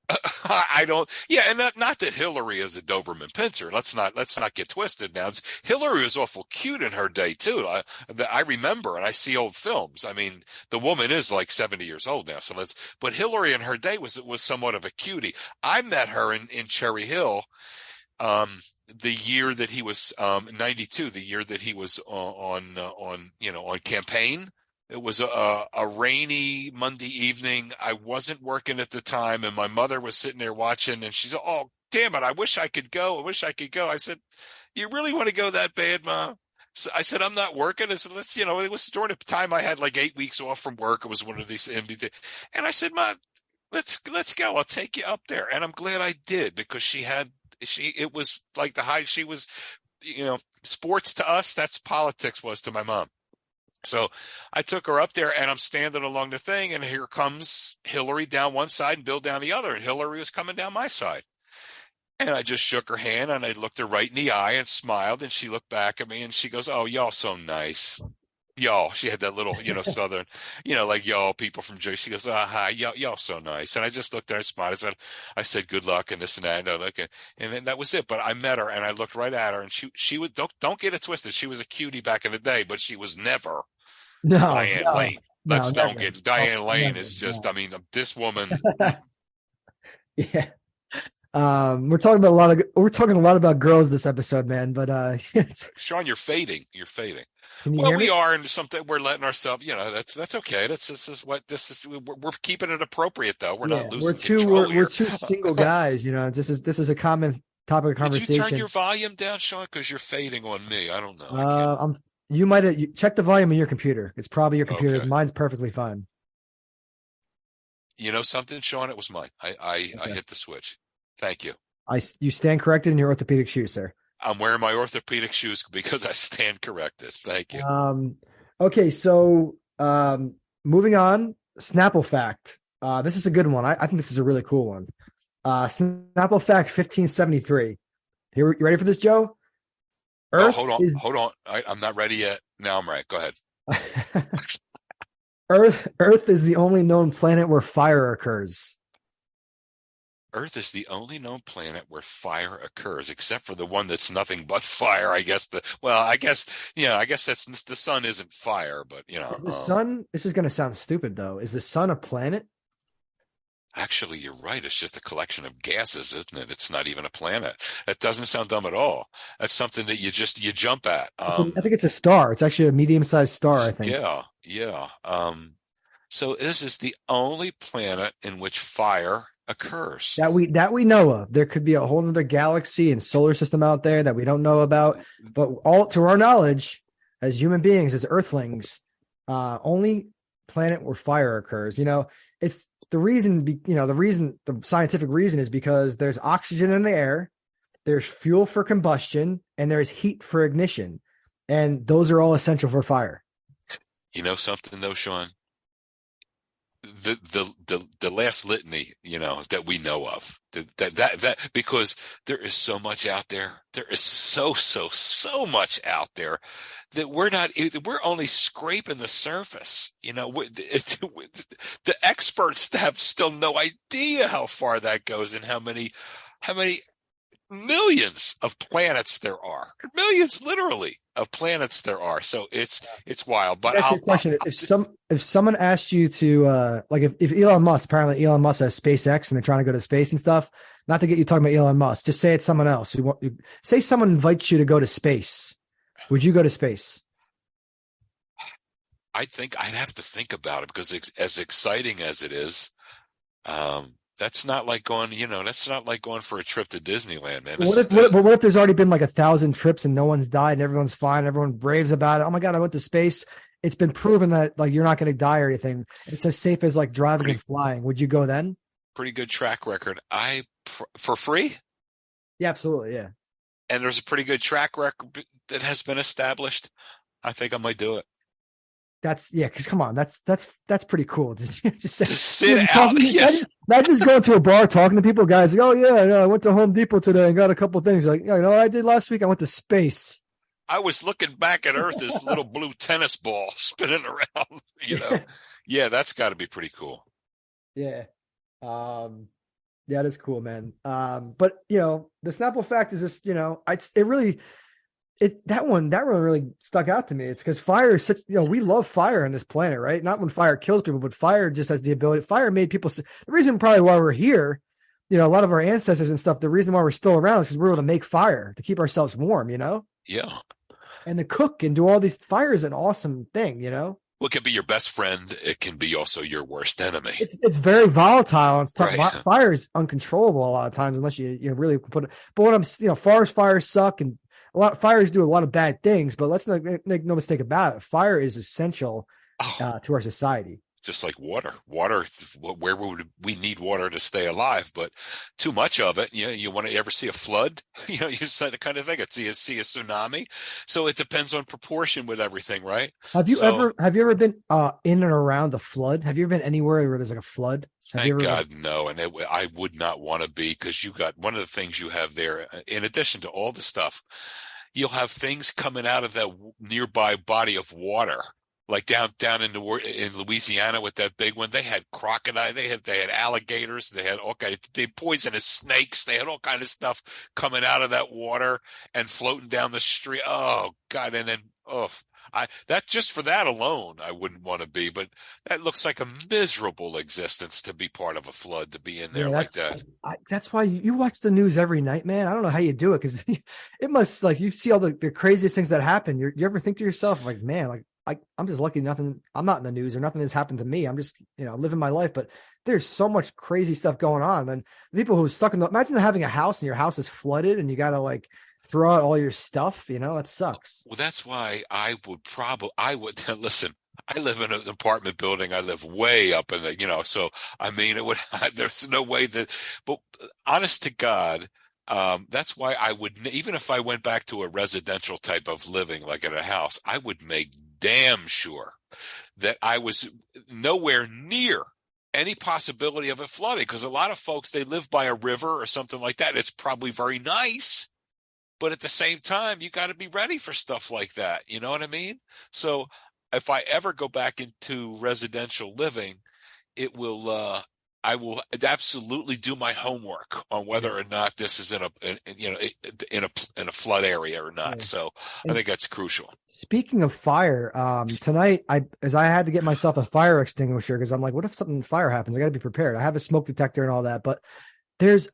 I don't. Yeah, and not that Hillary is a Doberman Pinscher. Let's not get twisted. Now, Hillary was awful cute in her day too. I remember, and I see old films. I mean, the woman is like 70 years old now. But Hillary in her day was somewhat of a cutie. I met her in Cherry Hill, the year that he was 92. The year that he was on campaign. It was a rainy Monday evening. I wasn't working at the time, and my mother was sitting there watching, and she said, "Oh, damn it, I wish I could go. I wish I could go." I said, "You really want to go that bad, Mom?" So I said, "I'm not working." I said, it was during a time I had like 8 weeks off from work. It was one of these, and I said, "Mom, let's go. I'll take you up there." And I'm glad I did, because it was like she was, sports to us, that's politics was to my mom. So I took her up there, and I'm standing along the thing, and here comes Hillary down one side and Bill down the other, and Hillary was coming down my side. And I just shook her hand, and I looked her right in the eye and smiled, and she looked back at me, and she goes, "Oh, y'all so nice." Y'all, she had that little, Southern, like y'all people from Jersey. She goes, "Hi, y'all so nice." And I just looked at her and smiled. I said, "Good luck," and this and that. And then that was it. But I met her, and I looked right at her, and she was, don't get it twisted. She was a cutie back in the day, but she was never no, Diane Lane. no, Don't never. get Diane Lane Never, is just, no. I mean, this woman. Yeah. We're talking a lot about girls this episode, man. But Sean, you're fading. You're fading. can you Well, hear we me? are, and something we're letting ourselves. That's okay. This is what this is. We're keeping it appropriate, though. We're not Yeah, we're losing two control we're here. two single guys. This is a common topic of Did you turn your conversation. volume down, Sean? Because you're fading on me. I don't know. I can't. You might have check the volume on your computer. It's probably your computer's. Okay. Mine's perfectly fine. You know something, Sean? It was mine. I Okay. hit the switch. Thank you. You stand corrected in your orthopedic shoes, sir. I'm wearing my orthopedic shoes because I stand corrected. Thank you. Okay, so moving on, Snapple Fact. This is a good one. I think this is a really cool one. Snapple Fact 1573. Here, you ready for this, Joe? Oh, hold on. I'm not ready yet. Now I'm right. Go ahead. Earth is the only known planet where fire occurs. Earth is the only known planet where fire occurs, except for the one that's nothing but fire. I guess I guess that's the sun isn't fire, but Is the sun, this is going to sound stupid though. Is the sun a planet? actually, you're right. It's just a collection of gases, isn't it? It's not even a planet. That doesn't sound dumb at all. That's something that you jump at. I think it's a star. It's actually a medium-sized star, I think. Yeah. So this is the only planet in which fire occurs. That we know of. There could be a whole other galaxy and solar system out there that we don't know about. But all to our knowledge, as human beings, as Earthlings, only planet where fire occurs. It's the reason. The scientific reason is because there's oxygen in the air, there's fuel for combustion, and there's heat for ignition, and those are all essential for fire. You know something though, Sean? The last litany, that we know of, that because there is so much out there. There is so much out there that we're only scraping the surface. The experts have still no idea how far that goes and how many millions of planets there are. Millions, literally, of planets there are. So it's wild. But Ask you a question: if someone asked you to if Elon Musk, apparently Elon Musk has SpaceX and they're trying to go to space and stuff. Not to get you talking about Elon Musk, just say it's someone else. Say someone invites you to go to space. Would you go to space? I think I'd have to think about it because it's as exciting as it is. That's not like going, that's not like going for a trip to Disneyland, man. This is What if there's already been like 1,000 trips and no one's died and everyone's fine, everyone braves about it? Oh my God, I went to space. It's been proven that like you're not going to die or anything. It's as safe as like driving and flying. Would you go then? pretty good track record. For free? Yeah, absolutely. Yeah. And there's a pretty good track record that has been established. I think I might do it. Because come on, that's pretty cool. Just sit out. Yes. Imagine just going to a bar talking to people, guys. Like, oh yeah, I went to Home Depot today and got a couple things. You're like, you know what I did last week? I went to space. I was looking back at Earth as little blue tennis ball spinning around. Yeah, that's got to be pretty cool. Yeah, that is cool, man. But the Snapple fact is this. That one really stuck out to me. It's because fire is such, we love fire on this planet, right? Not when fire kills people, but fire just has the ability. Fire made people. The reason probably why we're here, a lot of our ancestors and stuff, the reason why we're still around is because we're able to make fire to keep ourselves warm, Yeah. And to cook and do all these. Fire is an awesome thing, Well, it can be your best friend. It can be also your worst enemy. It's very volatile. It's tough. Right. Fire is uncontrollable a lot of times unless you really put it. But what forest fires suck and a lot of fires do a lot of bad things, but let's not make no mistake about it. Fire is essential to our society. Just like water, where would we need water to stay alive? But too much of it, you want to ever see a flood? You say the kind of thing. See a tsunami. So it depends on proportion with everything, right? Have you ever been in and around a flood? Have you ever been anywhere where there's like a flood? Thank God, no. And I would not want to be, because you got one of the things you have there, in addition to all the stuff, you'll have things coming out of that nearby body of water. Like down in Louisiana with that big one, they had crocodile, they had alligators, they had all kind of poisonous snakes, they had all kind of stuff coming out of that water and floating down the street. Oh God! And then that just for that alone, I wouldn't want to be. But that looks like a miserable existence to be part of a flood, to be in there like that. That's why you watch the news every night, man. I don't know how you do it, because it must, like, you see all the craziest things that happen. You ever think to yourself, like, man, like, I'm just lucky I'm not in the news or nothing has happened to me. I'm just, living my life, but there's so much crazy stuff going on. And people who are stuck imagine having a house and your house is flooded and you got to like throw out all your stuff, that sucks. Well, that's why I would listen, I live in an apartment building. I live way up in the, so I mean, there's no way but honest to God, that's why I would, even if I went back to a residential type of living, like at a house, I would make damn sure that I was nowhere near any possibility of it flooding. Because a lot of folks, they live by a river or something like that. It's probably very nice, but at the same time, you got to be ready for stuff like that. You know what I mean? So if I ever go back into residential living, I will absolutely do my homework on whether or not this is in a flood area or not. Yeah. So I think that's crucial. Speaking of fire, tonight I had to get myself a fire extinguisher, because I'm like, what if something fire happens? I got to be prepared. I have a smoke detector and all that, but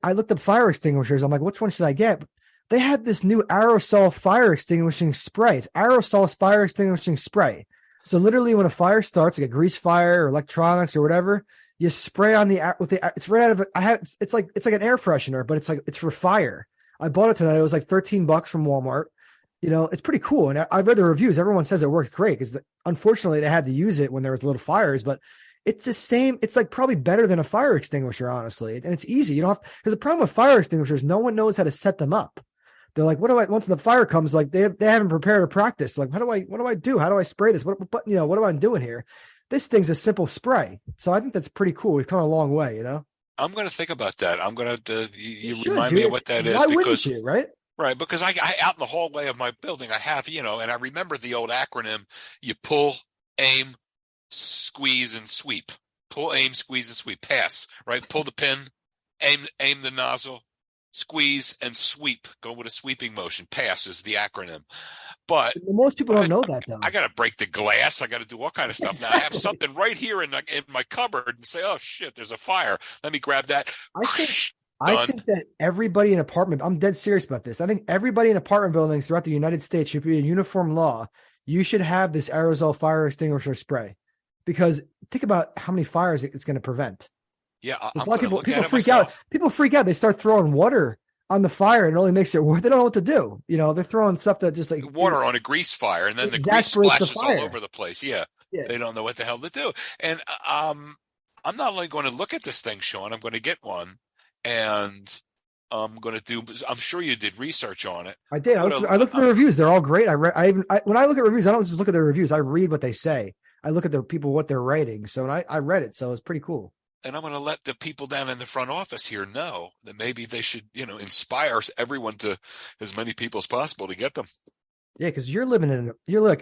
I looked up fire extinguishers. I'm like, which one should I get? They have this new aerosol fire extinguishing spray. It's aerosol fire extinguishing spray. So literally, when a fire starts, like a grease fire or electronics or whatever, you spray on it's right out of it. It's like an air freshener, but it's for fire. I bought it tonight. It was like $13 from Walmart. It's pretty cool. And I read the reviews. Everyone says it worked great, because unfortunately they had to use it when there was little fires, but it's the same. It's like probably better than a fire extinguisher, honestly. And it's easy. You don't have, because the problem with fire extinguishers, no one knows how to set them up. They're like, once the fire comes, like they haven't prepared or practiced. Like, what do I do? How do I spray this? What am I doing here? This thing's a simple spray. So I think that's pretty cool. We've come a long way, I'm going to think about that. I'm going to, you remind me of what that is. Why wouldn't you, right? Right. Because I out in the hallway of my building, I have, and I remember the old acronym: you pull, aim, squeeze, and sweep. Pull, aim, squeeze, and sweep. Pass, right? Pull the pin, aim the nozzle, squeeze, and sweep. Go with a sweeping motion. Pass is the acronym. But most people don't know that, though. I got to break the glass. I got to do all kind of stuff. Exactly. Now I have something right here in my cupboard and say, oh shit, there's a fire. Let me grab that. I Done. think that everybody in apartment, I'm dead serious about this. I think everybody in apartment buildings throughout the United States should be a uniform law. You should have this aerosol fire extinguisher spray because think about how many fires it's going to prevent. Yeah, A I'm lot of going to people look at it freak out. myself. People freak out. They start throwing water on the fire and it only makes it worse. They don't know what to do. They're throwing stuff that just like Water on a grease fire, and then the grease exasperates the splashes all fire. over the place. Yeah, Yeah. they don't know what the hell to do. And I'm not only going to look at this thing, Sean. I'm going to get one, and I'm going to do. I'm sure you did research on it. I did. I looked at the reviews. They're all great. When I look at reviews, I don't just look at the reviews. I read what they say. I look at the people, what they're writing. So I read it. So it's pretty cool. And I'm going to let the people down in the front office here know that maybe they should, inspire everyone to as many people as possible to get them. Yeah, because you're like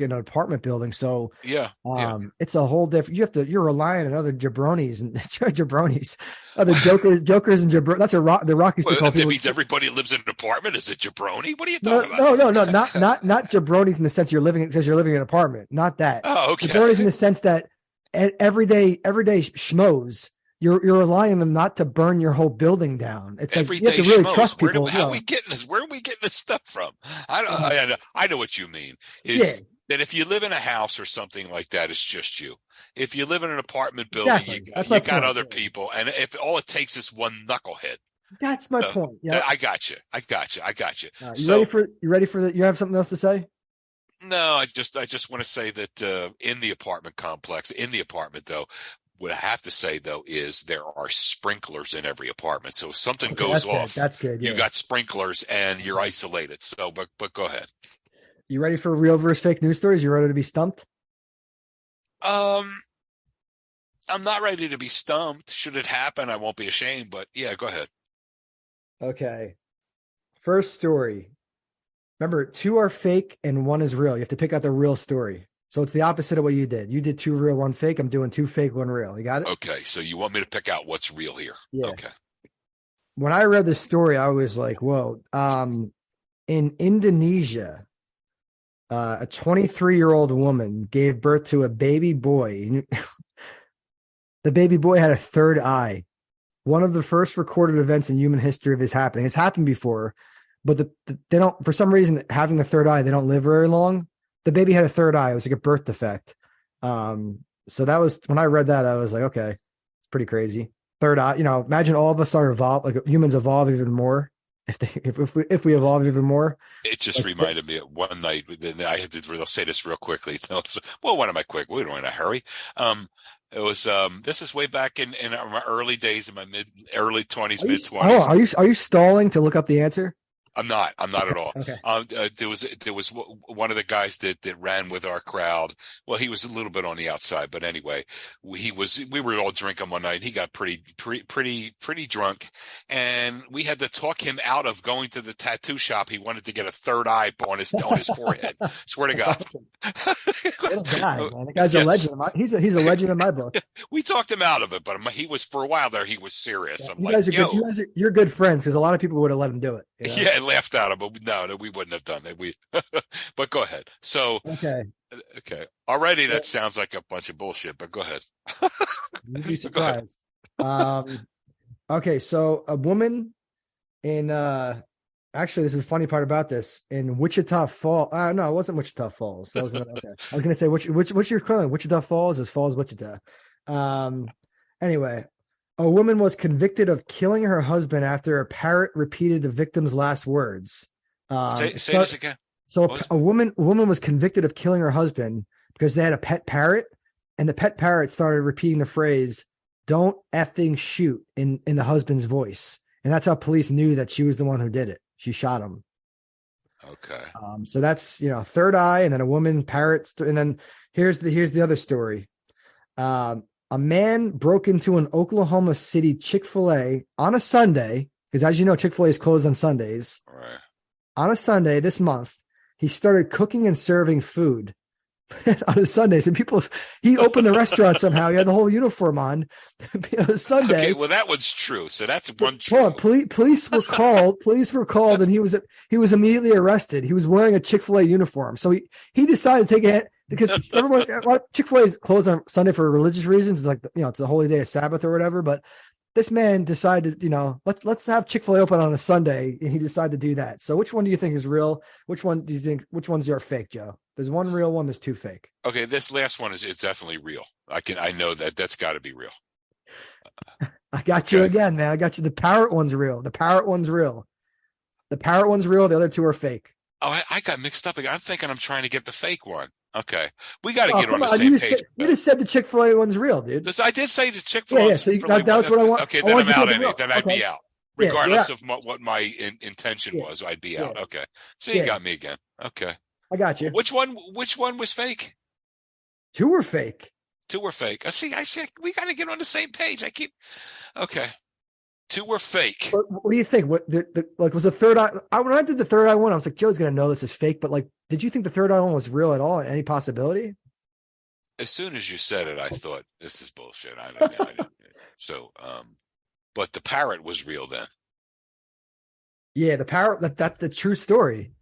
in an apartment building, so Yeah, yeah. it's a whole different. You're relying on other jabronis and jabronis, other jokers and jabronis. That's the Rock used to call That people. means everybody lives in an apartment. Is it jabroni? What are you No, talking about? no, not jabronis in the sense you're living because you're living in an apartment. Not that. Oh, okay. Jabronis in the sense that everyday schmoes. You're relying on them not to burn your whole building down. It's like you have to really trust people. How are we getting this? Where are we getting this stuff from? I know what you mean. Is that if you live in a house or something like that, it's just you. If you live in an apartment building, you got other people, and if all it takes is one knucklehead. That's my point. Yeah, I got you. You ready for that? You have something else to say? No, I just want to say that in the apartment complex, though. What I have to say, though, is there are sprinklers in every apartment. So if something goes off, that's good. Yeah. You got sprinklers and you're isolated. So, but go ahead. You ready for real versus fake news stories? You ready to be stumped? I'm not ready to be stumped. Should it happen, I won't be ashamed. But yeah, go ahead. Okay. First story. Remember, 2 are fake and 1 is real. You have to pick out the real story. So it's the opposite of what you did. You did 2 real, 1 fake. I'm doing 2 fake, 1 real. You got it? Okay. So you want me to pick out what's real here? Yeah. Okay. When I read this story, I was like, whoa. In Indonesia, a 23-year-old woman gave birth to a baby boy. The baby boy had a third eye. One of the first recorded events in human history of this happening. It's happened before, but they don't, for some reason, having the third eye, they don't live very long. The baby had a third eye. It was like a birth defect. So that was, when I read that, I was like, okay, it's pretty crazy. Third eye, imagine all of us are evolved, like humans evolve even more. If we evolve even more. It just reminded me of one night. I had to say this real quickly. Well, when am I quick? We don't in a hurry. It was this is way back in my early days, in my early 20s, mid 20s. Are you stalling to look up the answer? I'm not at all. Okay. There was one of the guys that ran with our crowd. Well, he was a little bit on the outside, but anyway, we were all drinking one night. He got pretty drunk, and we had to talk him out of going to the tattoo shop. He wanted to get a third eye on his forehead. Swear to God. It'll die, man. The guy's a legend. He's a legend in my book. We talked him out of it, but he was, for a while there, he was serious. You're good friends, because a lot of people would have let him do it. Yeah, I laughed at him, but no, we wouldn't have done that. But go ahead. So okay. Already that sounds like a bunch of bullshit, but go ahead. You'd be surprised. Okay, so a woman in actually, this is the funny part about this, in Wichita Falls. No, it wasn't Wichita Falls. That was okay. I was gonna say which you're calling Wichita Falls is Falls, Wichita. Anyway. A woman was convicted of killing her husband after a parrot repeated the victim's last words. Say this again. So a woman was convicted of killing her husband because they had a pet parrot, and the pet parrot started repeating the phrase, "Don't effing shoot," in the husband's voice. And that's how police knew that she was the one who did it. She shot him. Okay. So that's, third eye, and then a woman, parrot, and then here's the other story. A man broke into an Oklahoma City Chick-fil-A on a Sunday, because as you know, Chick-fil-A is closed on Sundays. Right. On a Sunday this month, he started cooking and serving food on a Sunday. So he opened the restaurant somehow. He had the whole uniform on. On a Sunday. Okay, well, that one's true. So that's one true. Hold on, police were called, and he was immediately arrested. He was wearing a Chick-fil-A uniform. So he decided to take a because Chick-fil-A is closed on Sunday for religious reasons. It's like, it's a holy day of Sabbath or whatever. But this man decided, let's have Chick-fil-A open on a Sunday, and he decided to do that. So which one do you think is real? Which one's your fake, Joe? There's one real one, there's two fake. Okay, this last one is definitely real. I know that's got to be real. I got you again, man. I got you. The parrot one's real. The parrot one's real. The other two are fake. Oh, I got mixed up. I'm thinking I'm trying to get the fake one. Okay. We got to get on the on. same page. You just said the Chick-fil-A one's real, dude. I did say the Chick-fil-A. Yeah, so that's what I want. Okay, then I'm out. Then I'd be out. Regardless of what my intention was, I'd be out. Okay. So you got me again. Okay. I got you. Which one was fake? Two were fake. I see, we got to get on the same page. Okay. Two were fake. What do you think? What was the third eye? When I did the third eye one, I was like, Joe's gonna know this is fake. But did you think the third eye one was real at all? Any possibility? As soon as you said it, I thought this is bullshit. I didn't. So, but the parrot was real then. Yeah, the parrot. That's the true story.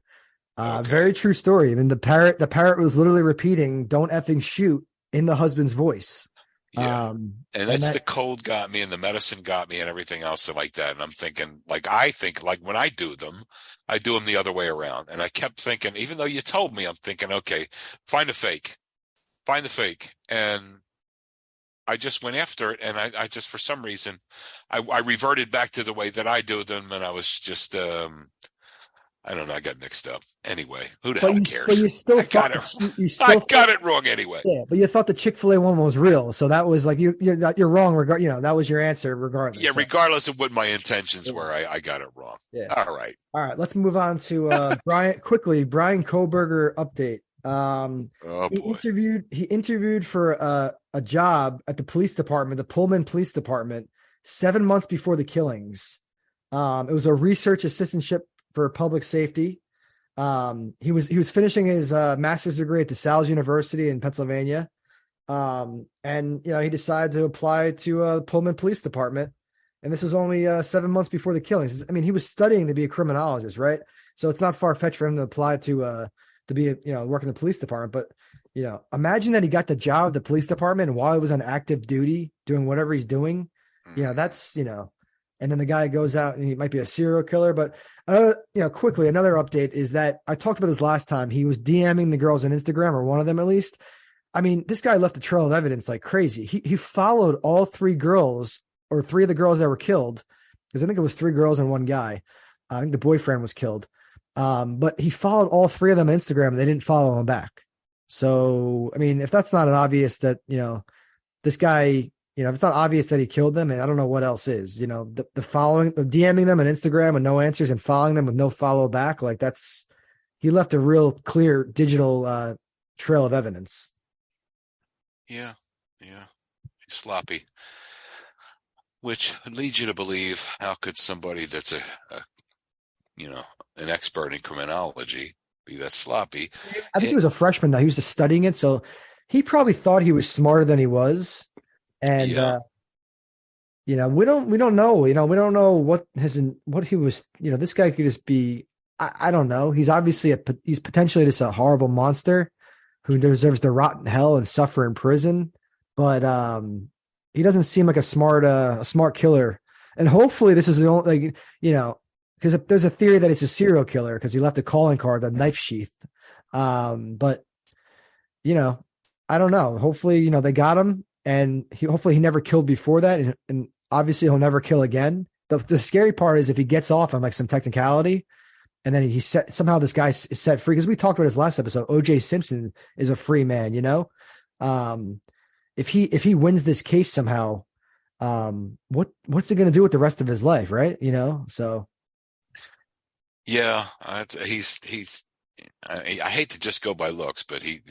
Very true story. I mean, the parrot was literally repeating, "Don't effing shoot" in the husband's voice. Yeah. And the cold got me and the medicine got me and everything else like that. And I'm thinking, I think when I do them the other way around. And I kept thinking, even though you told me, I'm thinking, okay, find the fake. And I just went after it. And I just, for some reason, I reverted back to the way that I do them. And I was just, I don't know. I got mixed up. Anyway, who the hell cares? But you still got it wrong anyway. Yeah, but you thought the Chick-fil-A one was real, so that was you're wrong. That was your answer regardless. Yeah, regardless of what my intentions were, I got it wrong. Yeah. All right. Let's move on to Bryan quickly. Bryan Kohberger update. He interviewed for a job at the police department, the Pullman Police Department, 7 months before the killings. It was a research assistantship for public safety. He was finishing his master's degree at DeSales University in Pennsylvania. And he decided to apply to Pullman Police Department. And this was only 7 months before the killings. I mean, he was studying to be a criminologist, right? So it's not far-fetched for him to apply to be, work in the police department. But, imagine that he got the job at the police department and while he was on active duty doing whatever he's doing. That's, and then the guy goes out and he might be a serial killer. But, quickly, another update is that I talked about this last time. He was DMing the girls on Instagram, or one of them at least. I mean, this guy left a trail of evidence like crazy. He followed all three girls, or three of the girls that were killed, because I think it was three girls and one guy. I think the boyfriend was killed. But he followed all three of them on Instagram and they didn't follow him back. So, I mean, if that's not an obvious that, this guy, if it's not obvious that he killed them, and I don't know what else is, the DMing them on Instagram with no answers and following them with no follow back. He left a real clear digital trail of evidence. Yeah. He's sloppy, which leads you to believe, how could somebody that's an expert in criminology be that sloppy? I think he was a freshman though. He was just studying it. So he probably thought he was smarter than he was. And, we don't know, we don't know what he was, this guy could just be, I don't know. He's obviously he's potentially just a horrible monster who deserves to rot in hell and suffer in prison. But, he doesn't seem like a smart killer. And hopefully this is the only, because there's a theory that it's a serial killer because he left a calling card, a knife sheath. But, I don't know. Hopefully, they got him. And hopefully he never killed before that. And obviously he'll never kill again. The scary part is if he gets off on some technicality and then somehow this guy is set free. Because we talked about his last episode, O.J. Simpson is a free man, if he wins this case somehow, what's he going to do with the rest of his life? Right. So. Yeah. I hate to just go by looks, but he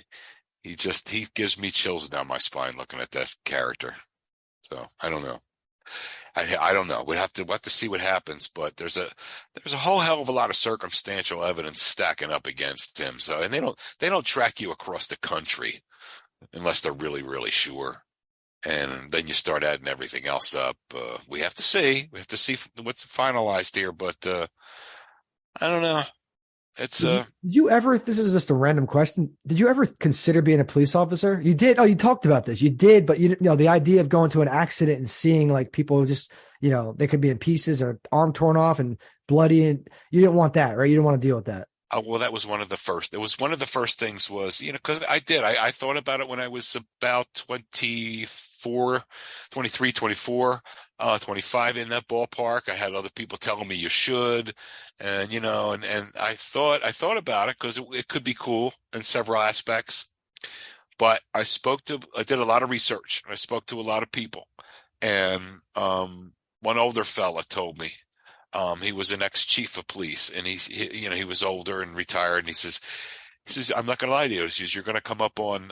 gives me chills down my spine looking at that character. So I don't know. I don't know. We'll have to see what happens, but there's a whole hell of a lot of circumstantial evidence stacking up against him. So, and they don't track you across the country unless they're really, really sure. And then you start adding everything else up. We have to see what's finalized here, but I don't know. It's Did you ever, this is just a random question. Did you ever consider being a police officer? You did. Oh, you talked about this. You did, but the idea of going to an accident and seeing like people just, they could be in pieces or arm torn off and bloody, and you didn't want that, right? You didn't want to deal with that. well, that was one of the first. It was one of the first things was, because I thought about it when I was about 24, 23, 24, 25 in that ballpark. I had other people telling me you should. And, and I thought about it because it could be cool in several aspects. But I did a lot of research. I spoke to a lot of people. And, one older fella told me, he was an ex-chief of police, and he was older and retired. And he says, I'm not going to lie to you. He says, you're going to come up on,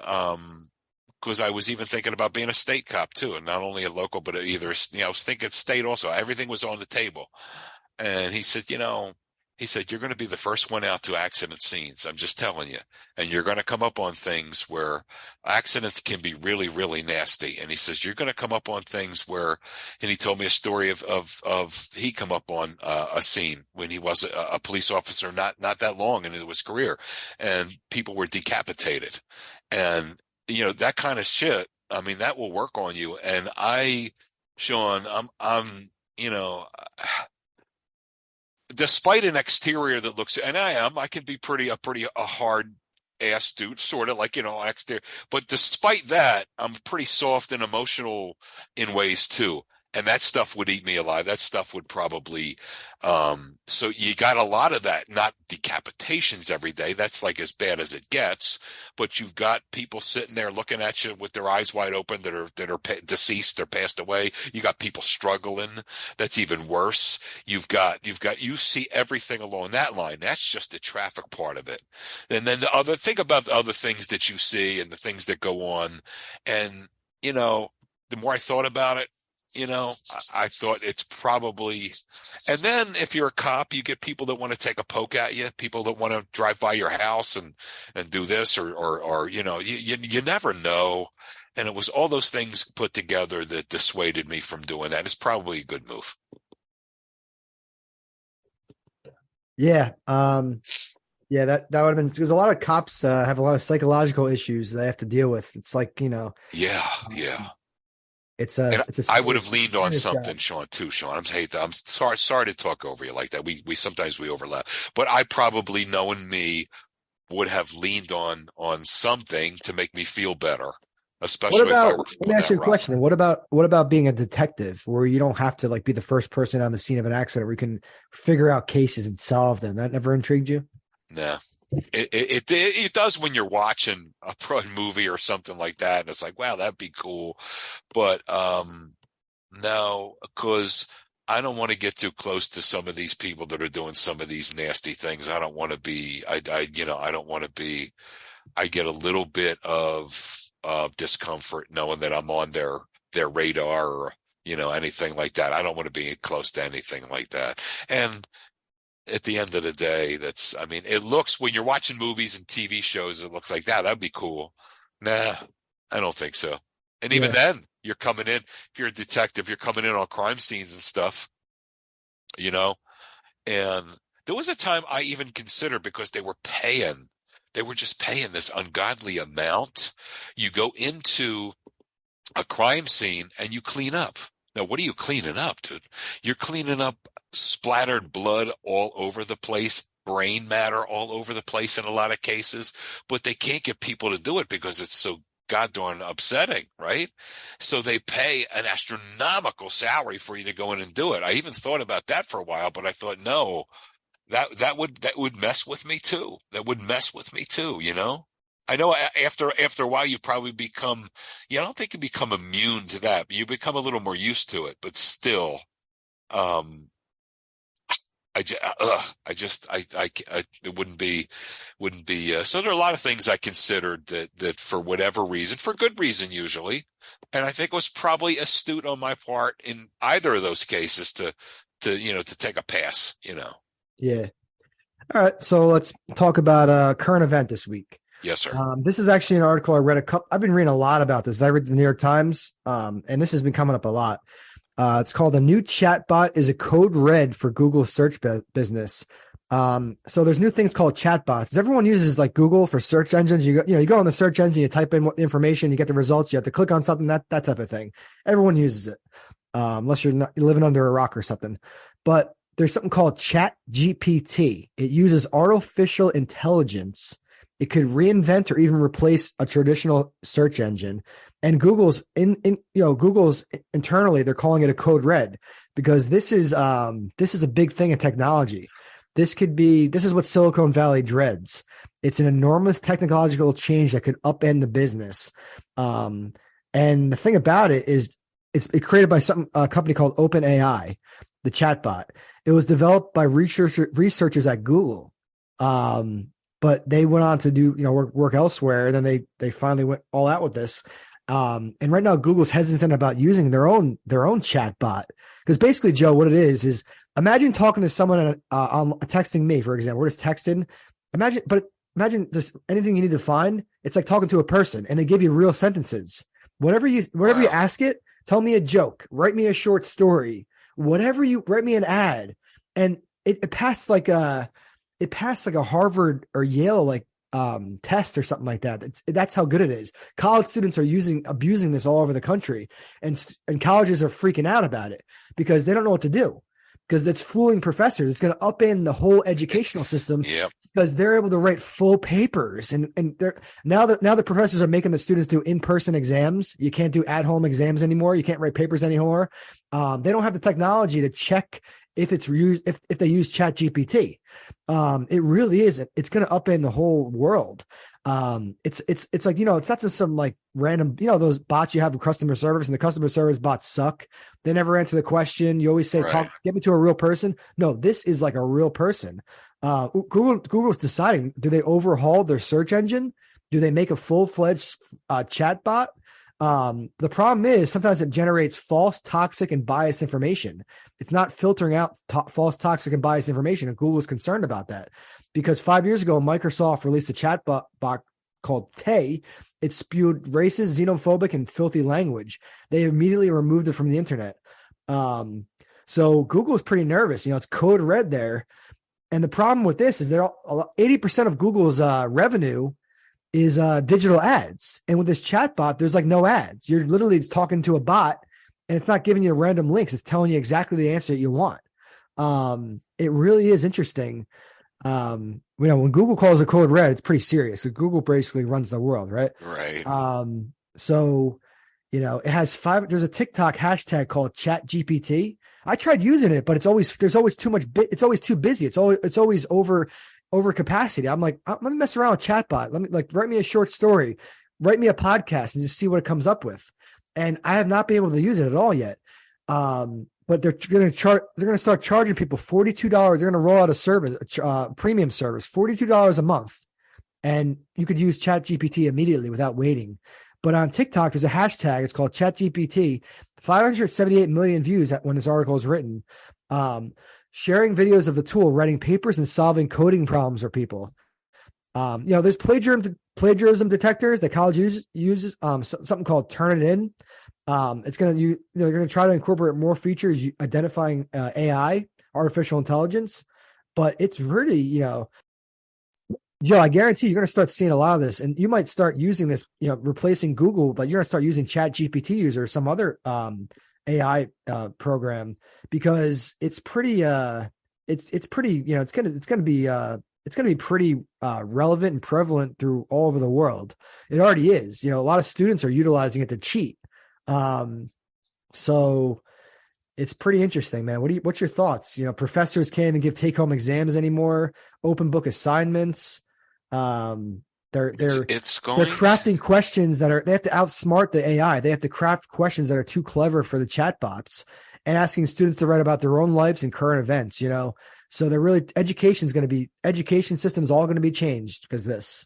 because I was even thinking about being a state cop too, and not only a local, but either, I was thinking state also. Everything was on the table. And he said, you're going to be the first one out to accident scenes. I'm just telling you. And you're going to come up on things where accidents can be really, really nasty. And he says, you're going to come up on things where, and he told me a story of he come up on a scene when he was a police officer, not that long into his career, and people were decapitated. And, that kind of shit, I mean, that will work on you. And Sean, despite an exterior that looks, and I can be a hard ass dude, sort of like, exterior, but despite that, I'm pretty soft and emotional in ways too. And that stuff would eat me alive. That stuff would probably, so you got a lot of that, not decapitations every day. That's like as bad as it gets, but you've got people sitting there looking at you with their eyes wide open that are deceased, they're passed away. You got people struggling. That's even worse. You see everything along that line. That's just the traffic part of it. And then think about the other things that you see and the things that go on. And, the more I thought about it, I thought it's probably, and then if you're a cop, you get people that want to take a poke at you, people that want to drive by your house and do this or you never know. And it was all those things put together that dissuaded me from doing that. It's probably a good move. Yeah. Yeah, that would have been, because a lot of cops have a lot of psychological issues they have to deal with. It's like, Yeah. It's I would have leaned on something, job. Sean. I'm sorry to talk over you like that. We sometimes we overlap, but I probably, knowing me, would have leaned on something to make me feel better, especially if I were. Let me ask you a question. What about being a detective, where you don't have to like be the first person on the scene of an accident, where you can figure out cases and solve them? That never intrigued you? Nah. It does when you're watching a pro movie or something like that, and it's like, wow, that'd be cool. But no, because I don't want to get too close to some of these people that are doing some of these nasty things. I don't want to be. I don't want to be. I get a little bit of discomfort knowing that I'm on their radar or anything like that. I don't want to be close to anything like that. And at the end of the day, it looks, when you're watching movies and TV shows, it looks like that'd be cool. Nah, I don't think so. And even then, you're coming in, if you're a detective, you're coming in on crime scenes and stuff, and there was a time I even considered, because they were just paying this ungodly amount. You go into a crime scene and you clean up. Now, what are you cleaning up, dude? You're cleaning up splattered blood all over the place, brain matter all over the place in a lot of cases, but they can't get people to do it because it's so goddamn upsetting, right? So they pay an astronomical salary for you to go in and do it. I even thought about that for a while, but I thought, no, that would mess with me too. That would mess with me too, I know after a while you probably become, I don't think you become immune to that, but you become a little more used to it, but still, it wouldn't be, so there are a lot of things I considered that for whatever reason, for good reason usually, and I think it was probably astute on my part in either of those cases to take a pass, Yeah. All right. So let's talk about a current event this week. Yes, sir. This is actually an article I read I've been reading a lot about this. I read the New York Times, and this has been coming up a lot. It's called "A New Chatbot is a Code Red for Google Search Business." So there's new things called chatbots. Everyone uses like Google for search engines. You go on the search engine, you type in information, you get the results. You have to click on something, that type of thing. Everyone uses it, unless you're living under a rock or something. But there's something called ChatGPT. It uses artificial intelligence. It could reinvent or even replace a traditional search engine. And Google's Google's internally, they're calling it a code red, because this is a big thing in technology. This is what Silicon Valley dreads. It's an enormous technological change that could upend the business. And the thing about it is it's created by a company called OpenAI, the chatbot. It was developed by researchers at Google. But they went on to do, work elsewhere. And then they finally went all out with this. And right now Google's hesitant about using their own chatbot. Because basically, Joe, what it is imagine talking to someone on texting me, for example. We're just texting. Imagine just anything you need to find. It's like talking to a person, and they give you real sentences. Whatever you ask it, tell me a joke, write me a short story, whatever you write me an ad, and it passed like a Harvard or Yale test or something like that. That's how good it is. College students are abusing this all over the country, and colleges are freaking out about it because they don't know what to do, because it's fooling professors. It's going to upend the whole educational system. Yep. Because they're able to write full papers, and they're now the professors are making the students do in-person exams. You can't do at-home exams anymore. You can't write papers anymore. They don't have the technology to check if they use ChatGPT. It really is. It's going to upend the whole world. It's like, it's not just some like random, those bots you have in customer service, and the customer service bots suck. They never answer the question. You always say, Right. get me to a real person. No, this is like a real person. Google's deciding, do they overhaul their search engine? Do they make a full-fledged chatbot? The problem is sometimes it generates false, toxic, and biased information. It's not filtering out false, toxic, and biased information. And Google is concerned about that, because 5 years ago, Microsoft released a chatbot called Tay. It spewed racist, xenophobic, and filthy language. They immediately removed it from the internet. So Google is pretty nervous. It's code red there. And the problem with this is 80% of Google's revenue is digital ads. And with this chatbot, there's like no ads. You're literally talking to a bot, and it's not giving you random links. It's telling you exactly the answer that you want. It really is interesting. When Google calls a code red, it's pretty serious. So Google basically runs the world, right? Right. So, it has there's a TikTok hashtag called ChatGPT. I tried using it, but there's always too much it's always too busy. It's always over capacity. I'm like, let me mess around with chatbot. Let me write me a short story, write me a podcast, and just see what it comes up with. And I have not been able to use it at all yet. But they're going to start charging people $42. They're going to roll out a service, premium service, $42 a month. And you could use ChatGPT immediately without waiting. But on TikTok, there's a hashtag. It's called ChatGPT. 578 million views when this article is written. Sharing videos of the tool, writing papers, and solving coding problems for people. There's plagiarism detectors that college uses. Something called Turnitin. They're going to try to incorporate more features identifying AI, artificial intelligence. But it's really, Joe, I guarantee you're going to start seeing a lot of this, and you might start using this, replacing Google, but you're going to start using ChatGPT or some other AI program, because it's pretty it's pretty, it's going to be pretty relevant and prevalent through all over the world. It already is. A lot of students are utilizing it to cheat. So it's pretty interesting, man. What's your thoughts? Professors can't even give take-home exams anymore. Open book assignments. They're crafting questions they have to outsmart the AI. They have to craft questions that are too clever for the chatbots, and asking students to write about their own lives and current events. So they're really education system's all going to be changed because this.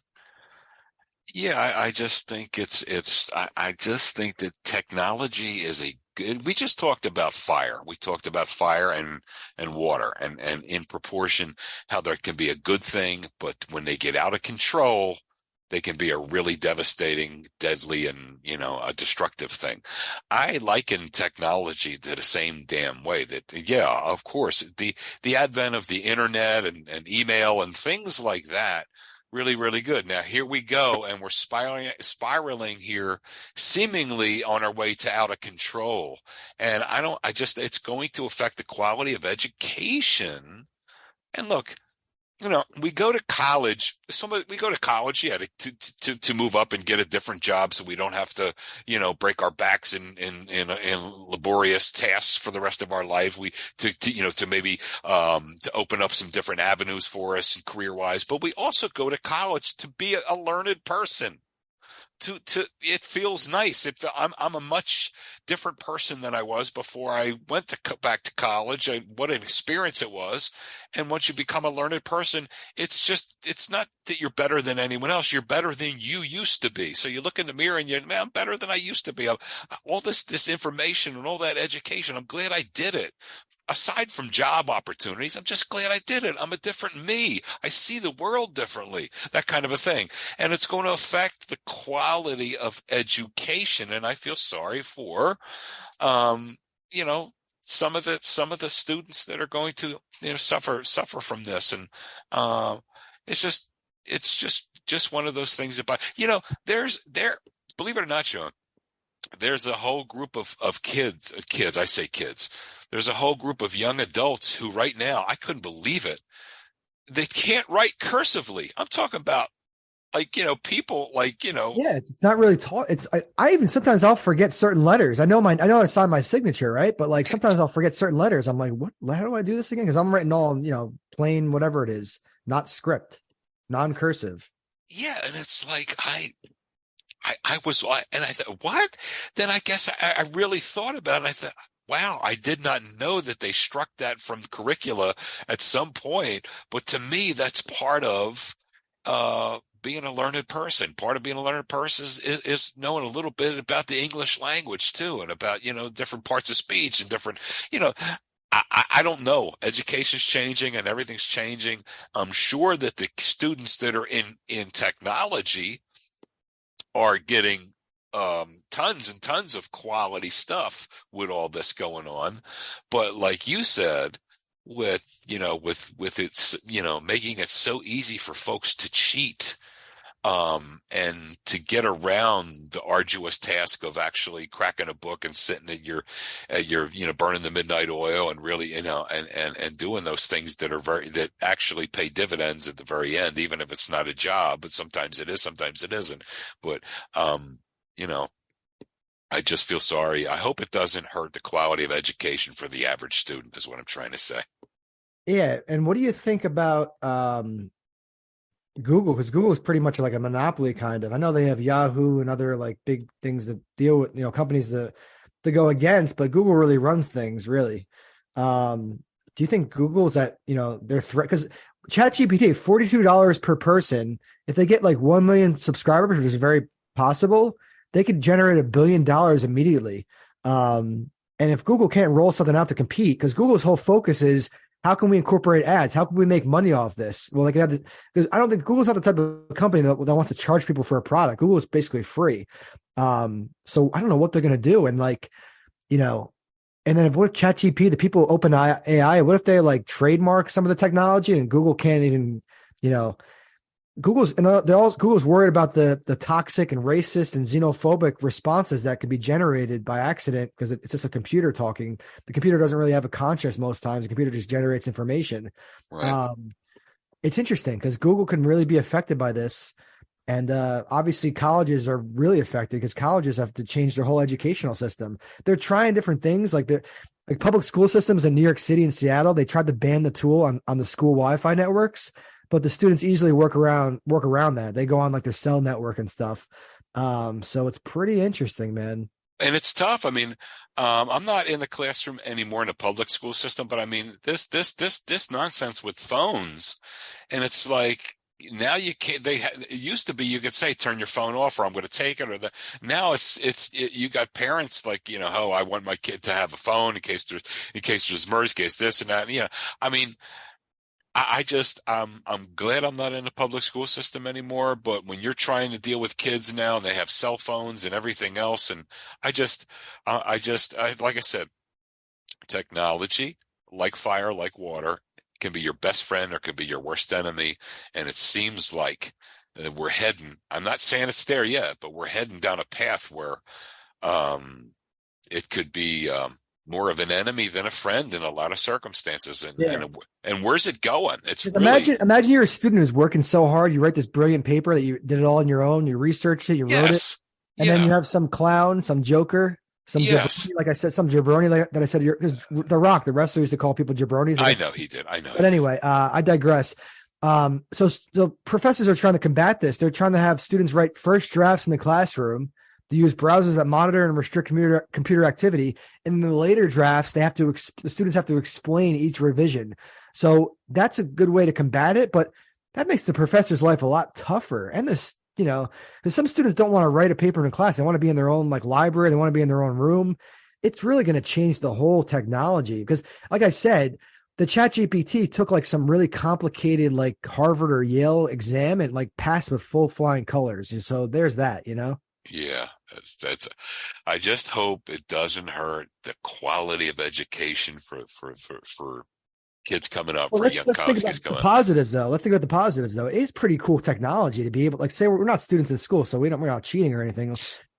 Yeah, I just think I just think that technology is we just talked about fire. We talked about fire and water, and in proportion how there can be a good thing, but when they get out of control, they can be a really devastating, deadly, and, a destructive thing. I liken technology to the same damn way that, yeah, of course, the advent of the internet and email and things like that, really, really good. Now here we go, and we're spiraling here, seemingly on our way to out of control. And it's going to affect the quality of education. And look, we go to college. We go to college, yeah, to move up and get a different job, so we don't have to, break our backs in laborious tasks for the rest of our life. To maybe to open up some different avenues for us career wise. But we also go to college to be a learned person. It feels nice. I'm a much different person than I was before I went back to college. What an experience it was. And once you become a learned person, it's not that you're better than anyone else. You're better than you used to be. So you look in the mirror and man, I'm better than I used to be. All this information and all that education, I'm glad I did it. Aside from job opportunities, I'm just glad I did it. I'm a different me. I see the world differently, that kind of a thing. And it's going to affect the quality of education. And I feel sorry for, you know, some of the students that are going to, suffer from this. And it's just one of those things about, believe it or not, Sean, there's a whole group of kids, I say kids. There's a whole group of young adults who right now, I couldn't believe it. They can't write cursively. I'm talking about people Yeah, it's not really taught. I even sometimes I'll forget certain letters. I know how to sign my signature, right? But like sometimes I'll forget certain letters. I'm like, what? How do I do this again? Because I'm writing all, plain whatever it is, not script, non-cursive. Yeah, and it's like I was, and I thought, what? Then I guess I really thought about it. I thought, wow, I did not know that they struck that from curricula at some point. But to me, that's part of being a learned person. Part of being a learned person is knowing a little bit about the English language too, and about, different parts of speech and different, I don't know. Education's changing and everything's changing. I'm sure that the students that are in technology are getting tons and tons of quality stuff with all this going on. But like you said, with it's, making it so easy for folks to cheat, and to get around the arduous task of actually cracking a book and sitting at your, burning the midnight oil and really, and doing those things that actually pay dividends at the very end, even if it's not a job, but sometimes it is, sometimes it isn't. But, I just feel sorry. I hope it doesn't hurt the quality of education for the average student is what I'm trying to say. Yeah. And what do you think about, Google? Because Google is pretty much like a monopoly kind of. I know they have Yahoo and other like big things that deal with, companies to go against, but Google really runs things really. Do you think Google's at, their threat? Because ChatGPT, $42 per person. If they get like 1 million subscribers, which is very possible, they could generate $1 billion immediately. And if Google can't roll something out to compete, because Google's whole focus is, how can we incorporate ads? How can we make money off this? Well, they can have this, because I don't think Google's not the type of company that wants to charge people for a product. Google is basically free. So I don't know what they're going to do. And like, and then what if ChatGPT, the people open AI, what if they like trademark some of the technology and Google can't even, Google's worried about the toxic and racist and xenophobic responses that could be generated by accident, because it's just a computer talking. The computer doesn't really have a conscience most times. The computer just generates information. Right. It's interesting because Google can really be affected by this. And obviously colleges are really affected because colleges have to change their whole educational system. They're trying different things like public school systems in New York City and Seattle. They tried to ban the tool on the school Wi-Fi networks, but the students easily work around that. They go on like their cell network and stuff. So it's pretty interesting, man. And it's tough. I mean, I'm not in the classroom anymore in the public school system, but I mean, this nonsense with phones, and it's like, now you can't, it used to be, you could say, turn your phone off, or I'm going to take it, now you got parents like, oh, I want my kid to have a phone in case there's emergency, in case this and that. I mean, I'm glad I'm not in the public school system anymore, but when you're trying to deal with kids now and they have cell phones and everything else, and like I said, technology, like fire, like water, can be your best friend or can be your worst enemy. And it seems like we're heading, I'm not saying it's there yet, but we're heading down a path where it could be more of an enemy than a friend in a lot of circumstances. And where's it going? It's really, imagine you're a student who's working so hard. You write this brilliant paper that you did it all on your own. You researched it, you wrote it, and then you have some clown, some joker, some jabroni, like I said, some jabroni that I said, because The Rock, the wrestler, used to call people jabronis. I know he did. I know. But anyway, I digress. So the professors are trying to combat this. They're trying to have students write first drafts in the classroom, to use browsers that monitor and restrict computer activity. And in the later drafts, the students have to explain each revision. So that's a good way to combat it, but that makes the professor's life a lot tougher. And this, because some students don't want to write a paper in a class. They want to be in their own library. They want to be in their own room. It's really going to change the whole technology because, like I said, the ChatGPT took some really complicated Harvard or Yale exam and passed with full flying colors. And so there's that, Yeah, that's. I just hope it doesn't hurt the quality of education for kids coming up, for young college kids coming up. Positives, though. Let's think about the positives, though. It is pretty cool technology to be able, say, we're not students in school, so we're not cheating or anything.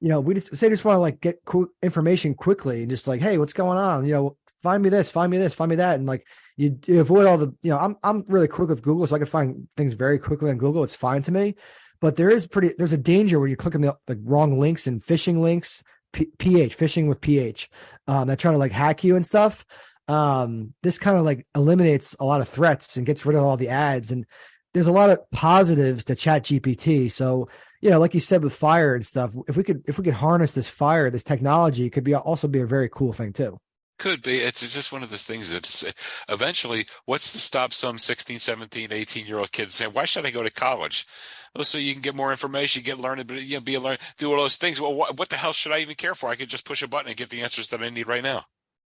We just want to get information quickly and just hey, what's going on? Find me this, find me this, find me that, and you avoid all the. I'm really quick with Google, so I can find things very quickly on Google. It's fine to me. But there's a danger where you click on the wrong links and phishing links, phishing with PH, that trying to hack you and stuff. This kind of eliminates a lot of threats and gets rid of all the ads. And there's a lot of positives to ChatGPT. So, like you said with fire and stuff, if we could harness this fire, this technology, it could also be a very cool thing too. Could be. It's just one of those things that's eventually, what's to stop some 16, 17, 18-year-old kids saying, why should I go to college? Oh, so you can get more information, get learned, but be a learner, do all those things. Well, what the hell should I even care for? I could just push a button and get the answers that I need right now.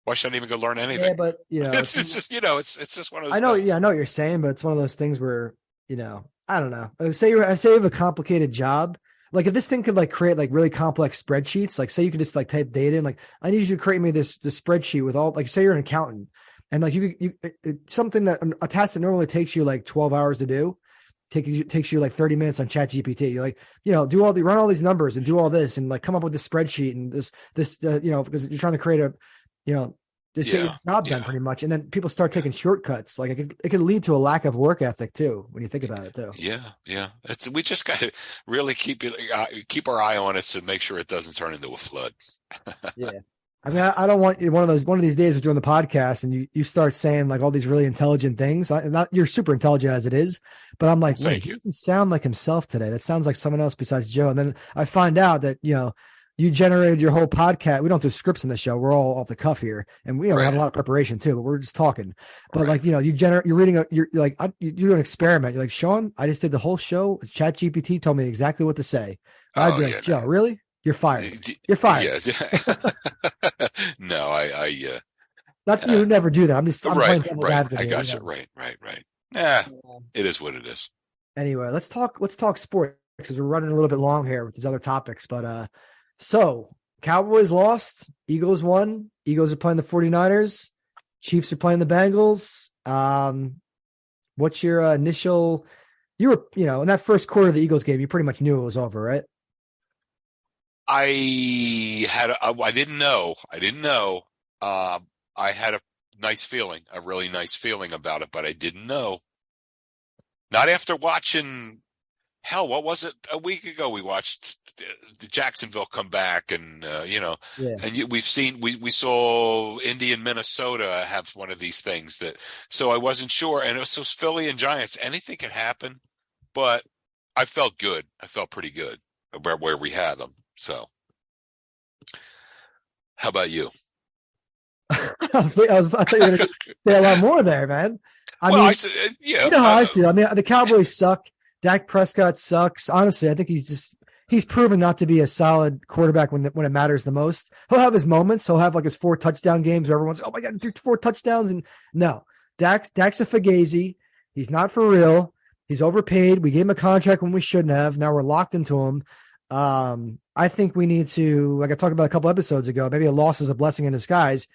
Why should I even go learn anything? Yeah, but it's just it's just one of those. I know, things. Yeah, I know what you're saying, but it's one of those things where I don't know. Say you have a complicated job. If this thing could create really complex spreadsheets, say you could just type data in, I need you to create me this spreadsheet with all, say you're an accountant and something that a task that normally takes you 12 hours to do takes you 30 minutes on ChatGPT. You're run all these numbers and do all this and come up with this spreadsheet and this because you're trying to create just get your job done pretty much. And then people start taking shortcuts. It could lead to a lack of work ethic too, when you think about it too. Yeah. We just got to really keep our eye on it to make sure it doesn't turn into a flood. Yeah. I mean, I don't want one of these days we're doing the podcast and you start saying all these really intelligent things. You're super intelligent as it is, but I'm wait, he doesn't sound like himself today. That sounds like someone else besides Joe. And then I find out that, you generated your whole podcast. We don't do scripts in the show. We're all off the cuff here, and we have a lot of preparation too. But we're just talking. But you're reading. You do an experiment. You're Sean, I just did the whole show. ChatGPT told me exactly what to say. I'd be Joe, really? You're fired. You're fired. Yeah. No, Not that you would never do that. I'm playing devil's advocate. I got you. Right. Yeah, it is what it is. Anyway, let's talk sports because we're running a little bit long here with these other topics, but So, Cowboys lost, Eagles won. Eagles are playing the 49ers. Chiefs are playing the Bengals. What's your initial – you were, in that first quarter of the Eagles game, you pretty much knew it was over, right? I didn't know. I had a really nice feeling about it, but I didn't know. Not after watching – hell, what was it? A week ago, we watched Jacksonville come back, and and we saw Indy and Minnesota have one of these things so I wasn't sure, and it was Philly and Giants. Anything could happen, but I felt good. I felt pretty good about where we had them. So, how about you? I thought you were going to say a lot more there, man. I mean, you know how I feel. I mean, the Cowboys suck. Dak Prescott sucks. Honestly, I think he's proven not to be a solid quarterback when it matters the most. He'll have his moments. He'll have his 4 touchdown games where everyone's, oh my God, 4 touchdowns. And no, Dak's a Fugazi. He's not for real. He's overpaid. We gave him a contract when we shouldn't have. Now we're locked into him. I think we need to, like I talked about a couple episodes ago, maybe a loss is a blessing in disguise.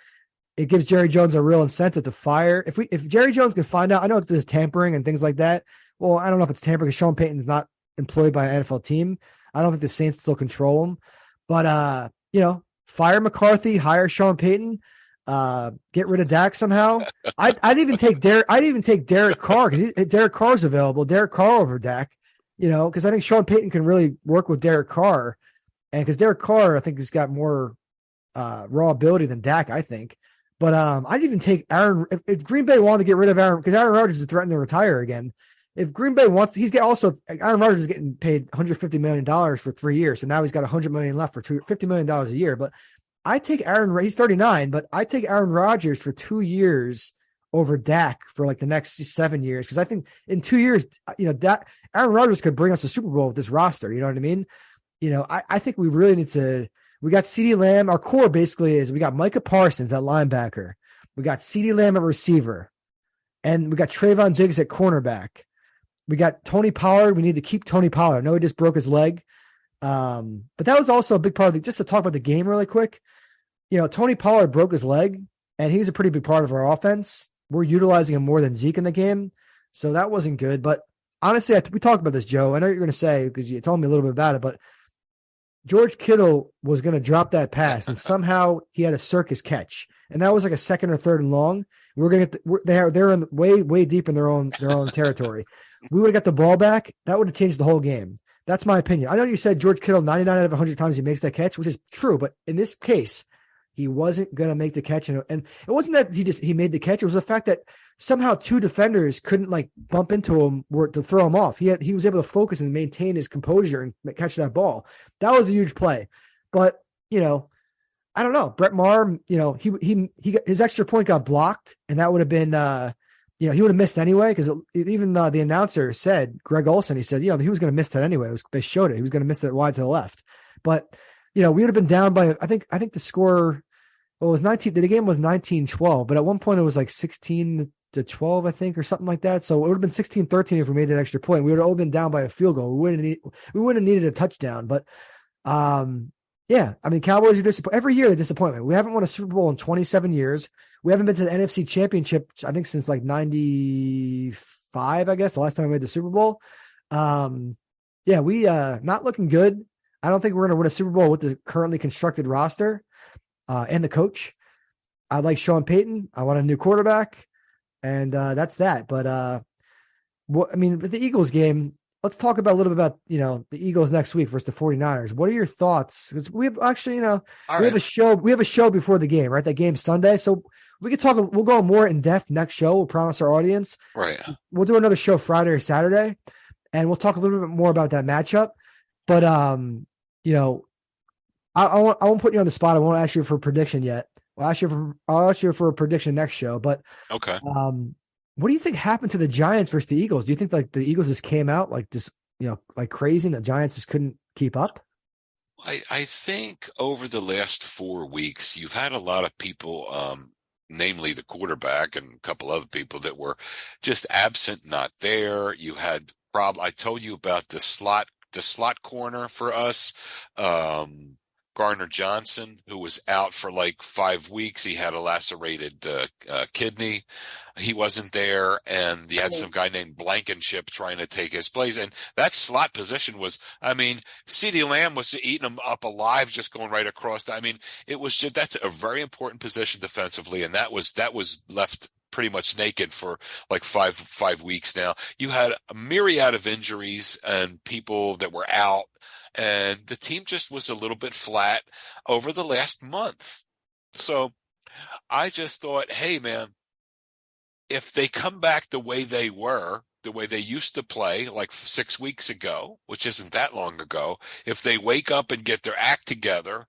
It gives Jerry Jones a real incentive to fire. If Jerry Jones can find out, I know there's tampering and things like that. Well, I don't know if it's tampering because Sean Payton's not employed by an NFL team. I don't think the Saints still control him. But fire McCarthy, hire Sean Payton, get rid of Dak somehow. I'd even take Derek Carr because Derek Carr's available. Derek Carr over Dak, because I think Sean Payton can really work with Derek Carr, and because Derek Carr, I think he's got more raw ability than Dak, I think. But I'd even take Aaron if Green Bay wanted to get rid of Aaron because Aaron Rodgers is threatening to retire again. If Green Bay wants, Aaron Rodgers is getting paid $150 million for 3 years, so now he's got $100 million left for $50 million a year. But I take he's 39, but I take Aaron Rodgers for 2 years over Dak for like the next 7 years because I think in 2 years, that Aaron Rodgers could bring us a Super Bowl with this roster. You know what I mean? I think we really need to. We got CeeDee Lamb. Our core basically is we got Micah Parsons at linebacker, we got CeeDee Lamb at receiver, and we got Trayvon Diggs at cornerback. We got Tony Pollard. We need to keep Tony Pollard. I know he just broke his leg. But that was also a big part of just to talk about the game really quick. Tony Pollard broke his leg, and he's a pretty big part of our offense. We're utilizing him more than Zeke in the game, so that wasn't good. But honestly, we talked about this, Joe. I know you're going to say, because you told me a little bit about it, but George Kittle was going to drop that pass, and somehow he had a circus catch, and that was like a second or third and long. We're going to get they're in way deep in their own territory. We would have got the ball back. That would have changed the whole game. That's my opinion. I know you said George Kittle 99 out of 100 times he makes that catch, which is true, but in this case, he wasn't going to make the catch. And it wasn't that he made the catch. It was the fact that somehow two defenders couldn't bump into him to throw him off. He was able to focus and maintain his composure and catch that ball. That was a huge play. But, I don't know. Brett Maher, his extra point got blocked, and that would have been he would have missed anyway because even the announcer said, Greg Olson, he said, he was going to miss that anyway. They showed it. He was going to miss it wide to the left. But, we would have been down by, I think the score, was 19, the game was 19-12, but at one point it was like 16-12, I think, or something like that. So it would have been 16-13 if we made that extra point. We would have all been down by a field goal. We wouldn't have needed a touchdown. But, Cowboys are disappointed. Every year they're disappointment. We haven't won a Super Bowl in 27 years. We haven't been to the NFC Championship, I think, since like 95, I guess, the last time we made the Super Bowl. We not looking good. I don't think we're going to win a Super Bowl with the currently constructed roster and the coach. I like Sean Payton. I want a new quarterback, and that's that. But the Eagles game, let's talk about a little bit about, the Eagles next week versus the 49ers. What are your thoughts? Because we have actually, have a show. We have a show before the game, right? That game's Sunday. So we could talk. We'll go more in depth next show. We'll promise our audience. Right. We'll do another show Friday or Saturday, and we'll talk a little bit more about that matchup. But, I won't put you on the spot. I won't ask you for a prediction yet. I'll ask you for a prediction next show. But okay. What do you think happened to the Giants versus the Eagles? Do you think the Eagles just came out like crazy and the Giants just couldn't keep up? I think over the last 4 weeks, you've had a lot of people, namely the quarterback and a couple other people that were just absent, not there. You had I told you about the slot corner for us. Gardner Johnson, who was out for like 5 weeks. He had a lacerated kidney. He wasn't there. And you had some guy named Blankenship trying to take his place. And that slot position was, CeeDee Lamb was eating him up alive, just going right across. It was just, that's a very important position defensively. And that was left pretty much naked for like five weeks now. You had a myriad of injuries and people that were out. And the team just was a little bit flat over the last month. So I just thought, hey, man, if they come back the way they used to play like 6 weeks ago, which isn't that long ago, if they wake up and get their act together,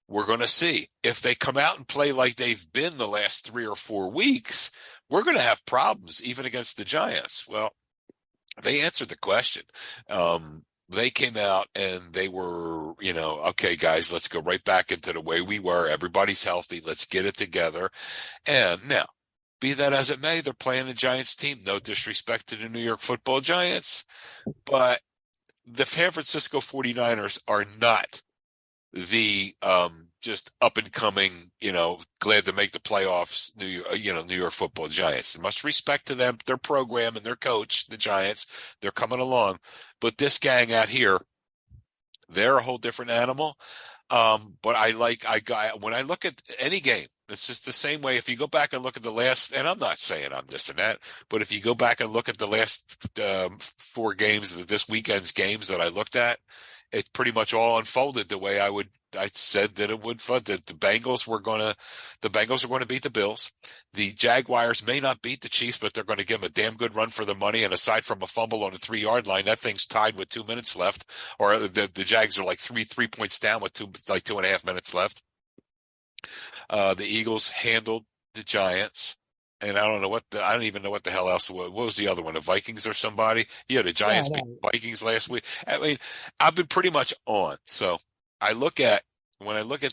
we're going to see. If they come out and play like they've been the last 3 or 4 weeks, we're going to have problems even against the Giants. Well, they answered the question. They came out and they were, okay, guys, let's go right back into the way we were. Everybody's healthy. Let's get it together. And now Be that as it may, they're playing a Giants team. No disrespect to the New York Football Giants, but the San Francisco 49ers are not the just up and coming, glad to make the playoffs, New York Football Giants. Must respect to them, their program and their coach, the Giants. They're coming along, but this gang out here, they're a whole different animal. But when I look at any game, it's just the same way. If you go back and look at the last, and I'm not saying I'm this and that, but if you go back and look at the last 4 games, this weekend's games that I looked at, it pretty much all unfolded the way I said that it would. That the Bengals were going to beat the Bills. The Jaguars may not beat the Chiefs, but they're going to give them a damn good run for their money. And aside from a fumble on the 3-yard line, that thing's tied with 2 minutes left. Or the Jags are like three points down with 2.5 minutes left. The Eagles handled the Giants. And I don't even know what the hell else was. What was the other one? The Vikings or somebody? Yeah, the Giants beat the Vikings last week. I mean, I've been pretty much on. So when I look at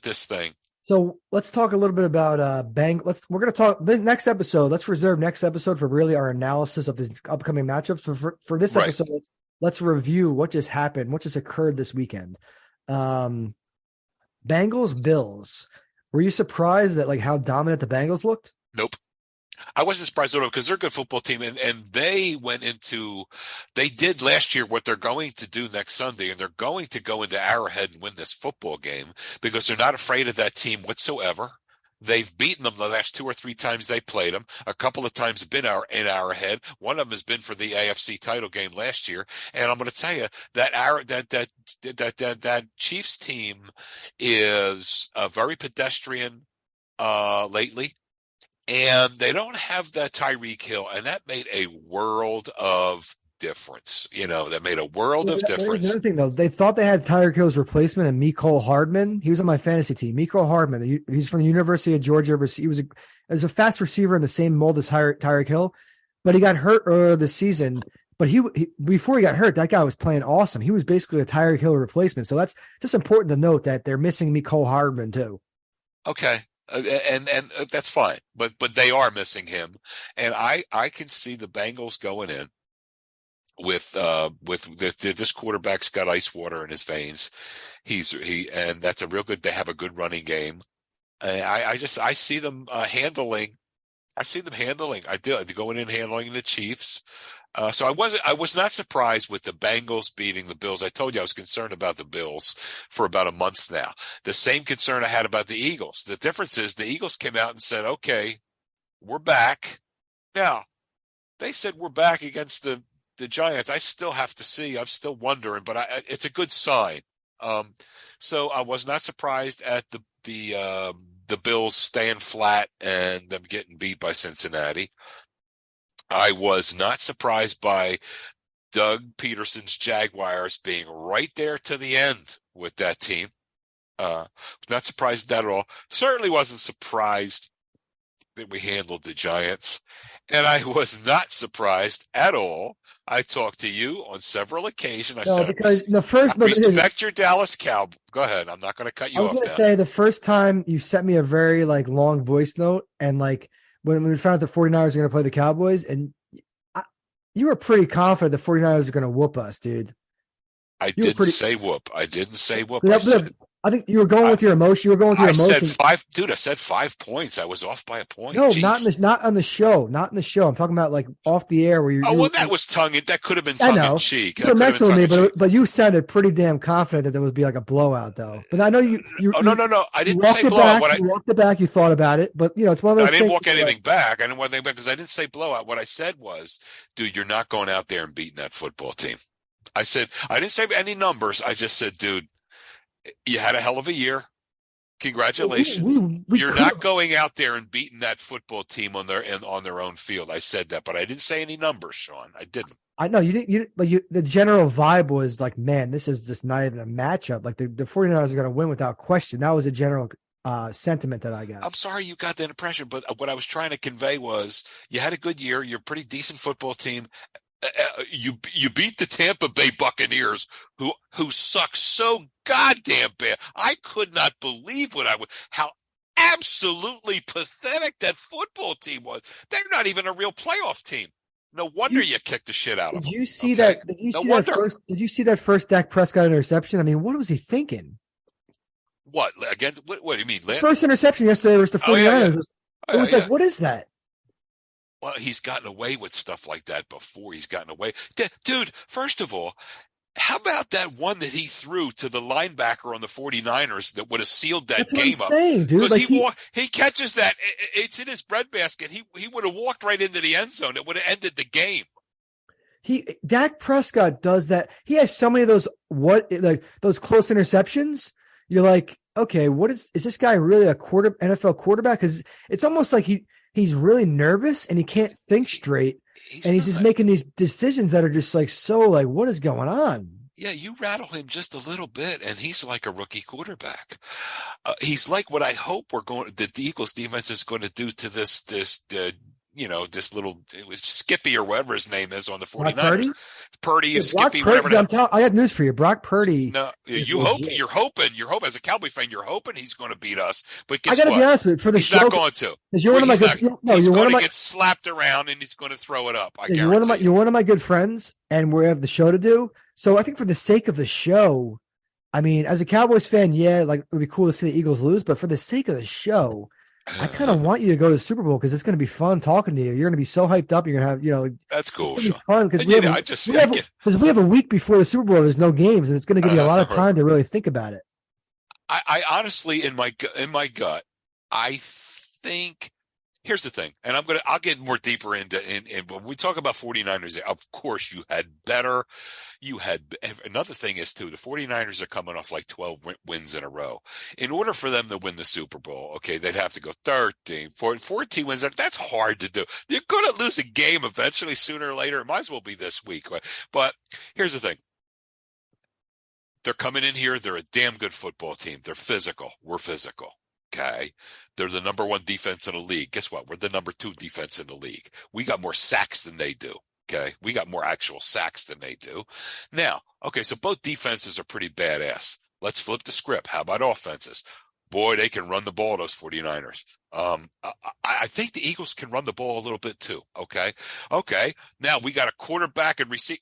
this thing. So let's talk a little bit about we're going to talk this next episode. Let's reserve next episode for really our analysis of this upcoming matchups. For this episode, let's review what just happened, what just occurred this weekend. Bengals, Bills. Were you surprised at how dominant the Bengals looked? Nope. I wasn't surprised at all because they're a good football team, and they did last year what they're going to do next Sunday, and they're going to go into Arrowhead and win this football game because they're not afraid of that team whatsoever. They've beaten them the last 2 or 3 times they played them. A couple of times been in Arrowhead. One of them has been for the AFC title game last year. And I'm going to tell you that Chiefs team is very pedestrian lately. And they don't have that Tyreek Hill, and that made a world of difference. That made a world of difference. Another thing, though, they thought they had Tyreek Hill's replacement and Mecole Hardman. He was on my fantasy team. Mecole Hardman, he's from the University of Georgia. He was a fast receiver in the same mold as Tyreek Hill, but he got hurt earlier this season. But he before he got hurt, that guy was playing awesome. He was basically a Tyreek Hill replacement. So that's just important to note that they're missing Mecole Hardman too. Okay. And that's fine, but they are missing him, and I can see the Bengals going in with this quarterback's got ice water in his veins. And that's a real good. They have a good running game. I see them handling. I see them handling. I do going in handling the Chiefs. So I was not surprised with the Bengals beating the Bills. I told you I was concerned about the Bills for about a month now. The same concern I had about the Eagles. The difference is the Eagles came out and said, okay, we're back. Now, they said we're back against the Giants. I still have to see. I'm still wondering, but it's a good sign. So I was not surprised at the Bills staying flat and them getting beat by Cincinnati. I was not surprised by Doug Peterson's Jaguars being right there to the end with that team. Not surprised at all. Certainly wasn't surprised that we handled the Giants. And I was not surprised at all. I talked to you on several occasions. Respect your Dallas Cowboys. Go ahead. I'm not going to cut you off. I was going to say the first time you sent me a very long voice note and when we found out the 49ers were going to play the Cowboys, and you were pretty confident the 49ers were going to whoop us, dude. I didn't say whoop. I I think you were going with your emotion. I said 5. Dude, I said 5 points. I was off by a point. No, Jeez. not on the show. Not in the show. I'm talking about off the air where you. That was that could have been tongue in cheek. You're messing with me, but you sounded pretty damn confident that there would be a blowout, though. But I know you. No. I didn't say blowout. You walked it back. You thought about it, but it's one of those. I didn't walk anything back. I didn't walk anything back because I didn't say blowout. What I said was, dude, you're not going out there and beating that football team. I didn't say any numbers. I just said, dude, you had a hell of a year. Congratulations. You're not going out there and beating that football team on their own field. I said that, but I didn't say any numbers, Sean. I didn't. I know you didn't. But the general vibe was man, this is just not even a matchup. The 49ers are going to win without question. That was the general sentiment that I got. I'm sorry you got that impression, but what I was trying to convey was you had a good year. You're a pretty decent football team. You beat the Tampa Bay Buccaneers, who suck so goddamn bad. I could not believe how absolutely pathetic that football team was. They're not even a real playoff team. No wonder you kicked the shit out of them. Did you see Okay? that? Did you No see wonder. that first? Did you see that first Dak Prescott interception? I mean, what was he thinking? What again? What do you mean? First interception yesterday versus the 49ers. It was like, what is that? Well, he's gotten away with stuff like that before. He's gotten away. Dude, first of all, how about that one that he threw to the linebacker on the 49ers that would have sealed that game up? That's what I'm saying, dude. Because like he catches that. It's in his breadbasket. He would have walked right into the end zone. It would have ended the game. Dak Prescott does that. He has so many of those those close interceptions. You're like, okay, is this guy really a NFL quarterback? Because it's almost like he's really nervous and he can't think straight, and he's just making these decisions that are just like so like, what is going on? Yeah, you rattle him just a little bit, and he's like a rookie quarterback. He's like what I hope the Eagles defense is going to do to this little Skippy or whatever his name is on the 49ers. Purdy, Skippy, whatever. I got news for you. Brock Purdy. No, you're hoping as a Cowboy fan, you're hoping he's going to beat us. But guess I got to be honest with you, for the he's show, not going to. He's going to get slapped around and he's going to throw it up. I guarantee you're one of my good friends, and we have the show to do. So I think for the sake of the show, I mean, as a Cowboys fan, yeah, like it would be cool to see the Eagles lose, but for the sake of the show, I kind of want you to go to the Super Bowl because it's going to be fun talking to you. You're going to be so hyped up. You're going to have, that's cool. It's fun because we have a week before the Super Bowl. There's no games, and it's going to give you a lot of time to really think about it. I honestly, in my gut, I think. Here's the thing, and I'll get more deeper into when we talk about 49ers. Of course, another thing is too, the 49ers are coming off like 12 wins in a row. In order for them to win the Super Bowl, okay, they'd have to go 13, 14 wins. That's hard to do. You're going to lose a game eventually, sooner or later. It might as well be this week. But here's the thing. They're coming in here. They're a damn good football team. They're physical. We're physical. Okay. They're the number one defense in the league. Guess what? We're the number two defense in the league. We got more sacks than they do. Okay. We got more actual sacks than they do. Now, okay, so both defenses are pretty badass. Let's flip the script. How about offenses? Boy, they can run the ball, those 49ers. I think the Eagles can run the ball a little bit too. Okay. Now we got a quarterback and receiver.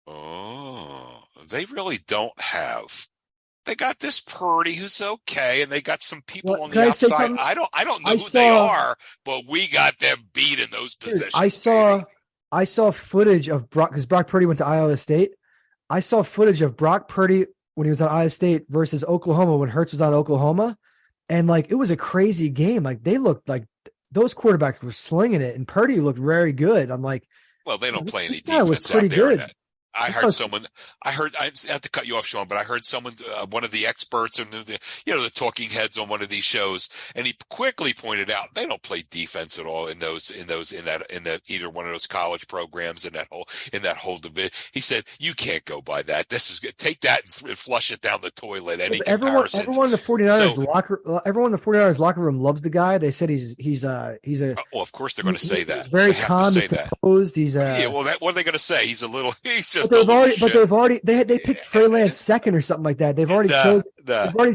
Oh, they really don't have. They got this Purdy who's okay, and they got some people on the outside. I don't know who they are, but we got them beat in those positions. I saw footage of Brock because Brock Purdy went to Iowa State. I saw footage of Brock Purdy when he was on Iowa State versus Oklahoma when Hurts was on Oklahoma, and like it was a crazy game. Like they looked like those quarterbacks were slinging it, and Purdy looked very good. I'm like, well, they don't play any defense out there. I have to cut you off, Sean, but I heard someone, one of the experts and the talking heads on one of these shows, and he quickly pointed out they don't play defense at all in that either one of those college programs in that whole division. He said you can't go by that. Take that and flush it down the toilet. Everyone in the 49ers locker room loves the guy. They said he's a. Well, of course they're going to say that. He's very calm, composed. He's what are they going to say? He's they picked Trey Lance second or something like that. They've already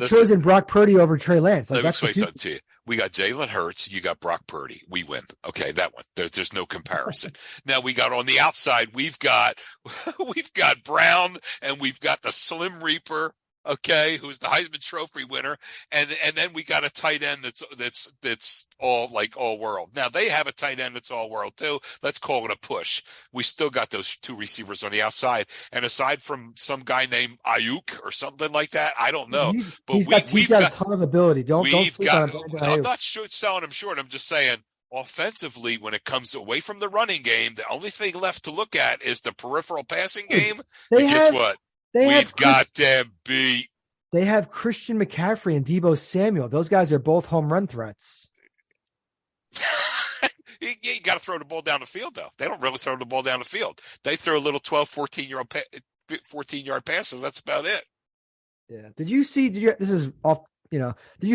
chosen Brock Purdy over Trey Lance. Let me explain something to you. We got Jalen Hurts. You got Brock Purdy. We win. Okay, that one. There's no comparison. Now we got on the outside. We've got Brown and we've got the Slim Reaper. Okay, who's the Heisman Trophy winner, and then we got a tight end that's all world. Now they have a tight end that's all world too. Let's call it a push. We still got those two receivers on the outside, and aside from some guy named Ayuk or something like that, I don't know. He's got a ton of ability. Don't sleep on him. I'm not selling him short. I'm just saying. Offensively, when it comes away from the running game, the only thing left to look at is the peripheral passing game. Guess what? We've got them beat. They have Christian McCaffrey and Deebo Samuel. Those guys are both home run threats. You got to throw the ball down the field, though. They don't really throw the ball down the field. They throw a little 12, 14-yard passes. That's about it. Yeah. Did you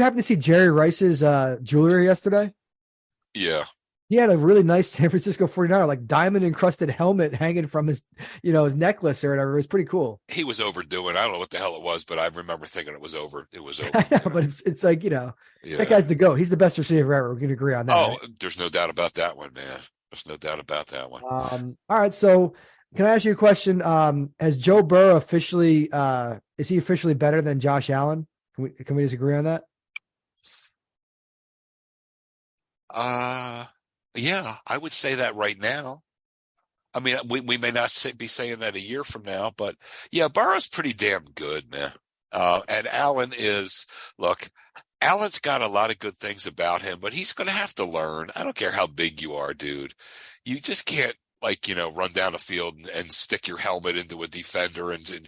happen to see Jerry Rice's jewelry yesterday? Yeah. He had a really nice San Francisco 49er, like diamond encrusted helmet hanging from his, his necklace or whatever. It was pretty cool. He was overdoing. I don't know what the hell it was, but I remember thinking it was over. It was over. But it's like, that Yeah. guy's the GOAT. He's the best receiver ever. We can agree on that, Oh, right? there's no doubt about that one, man. There's no doubt about that one. All right. So can I ask you a question? Has Joe Burrow officially, is he officially better than Josh Allen? Can we disagree on that? Uh, yeah, I would say that right now. I mean, we may not be saying that a year from now, but yeah, Burrow's pretty damn good, man. And Allen is, look, Allen's got a lot of good things about him, but he's going to have to learn. I don't care how big you are, dude. You just can't run down a field and stick your helmet into a defender and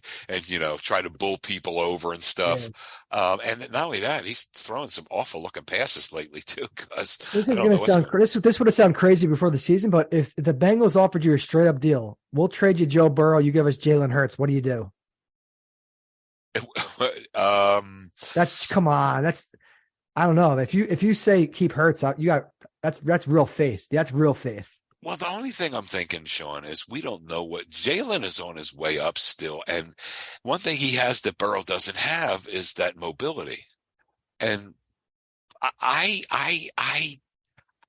try to bull people over and Yeah. stuff. And not only that, he's throwing some awful looking passes lately too, because This I is don't going to know what's sound, going. this would have sounded crazy before the season, but if the Bengals offered you a straight up deal, we'll trade you Joe Burrow. You give us Jalen Hurts. What do you do? Come on. I don't know. If you say keep Hurts out, that's real faith. That's real faith. Well, the only thing I'm thinking, Sean, is we don't know what Jalen is on his way up still. And one thing he has that Burrow doesn't have is that mobility. And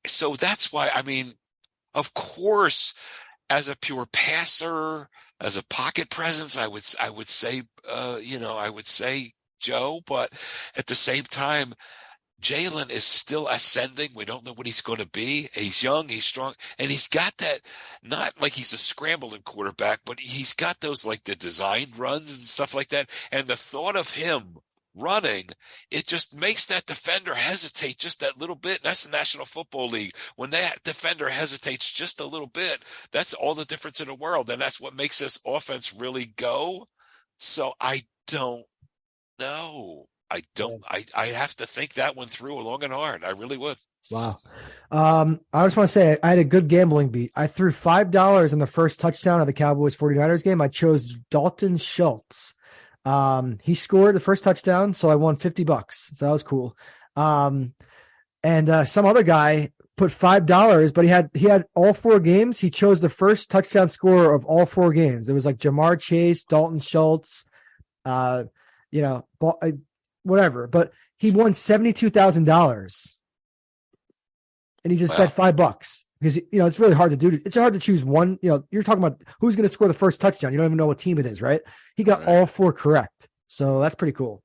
so that's why, I mean, of course, as a pure passer, as a pocket presence, I would say, I would say Joe, but at the same time, Jalen is still ascending. We don't know what he's going to be. He's young, he's strong, and he's got that, not like he's a scrambling quarterback, but he's got those like the designed runs and stuff like that. And the thought of him running, it just makes that defender hesitate just that little bit. That's the National Football League. When that defender hesitates just a little bit, that's all the difference in the world. And that's what makes this offense really go. So I don't know. I Yeah. don't. I have to think that one through long and hard. I really would. Wow. I just want to say I had a good gambling beat. I threw $5 on the first touchdown of the Cowboys 49ers game. I chose Dalton Schultz. He scored the first touchdown, so I won $50. So that was cool. And some other guy put $5, but he had all four games. He chose the first touchdown scorer of all four games. It was like Jamar Chase, Dalton Schultz, whatever. But he won $72,000, and he just Wow. bet $5 because it's really hard to do. It's hard to choose one. You're talking about who's going to score the first touchdown. You don't even know what team it is, right? He got all four correct, so that's pretty cool.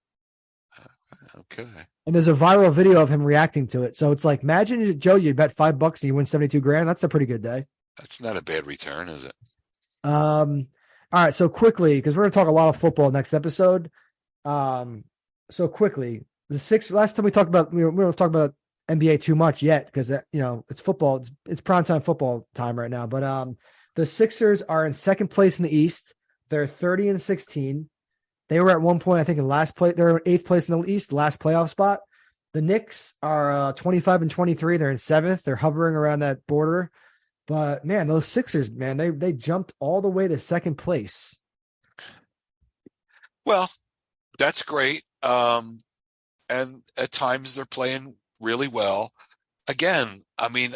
Okay. And there's a viral video of him reacting to it. So it's like, imagine Joe, you bet $5 and you win 72 grand. That's a pretty good day. That's not a bad return, is it? All right. So quickly, because we're going to talk a lot of football next episode. So quickly, last time we talked about, we don't talk about NBA too much yet because it's football. It's primetime football time right now. But the Sixers are in second place in the East. They're 30-16. They were at one point, I think, in last place. They're in eighth place in the East, last playoff spot. The Knicks are 25-23. They're in seventh. They're hovering around that border. But man, those Sixers, man, they jumped all the way to second place. Well, that's great. And at times they're playing really well. Again, I mean,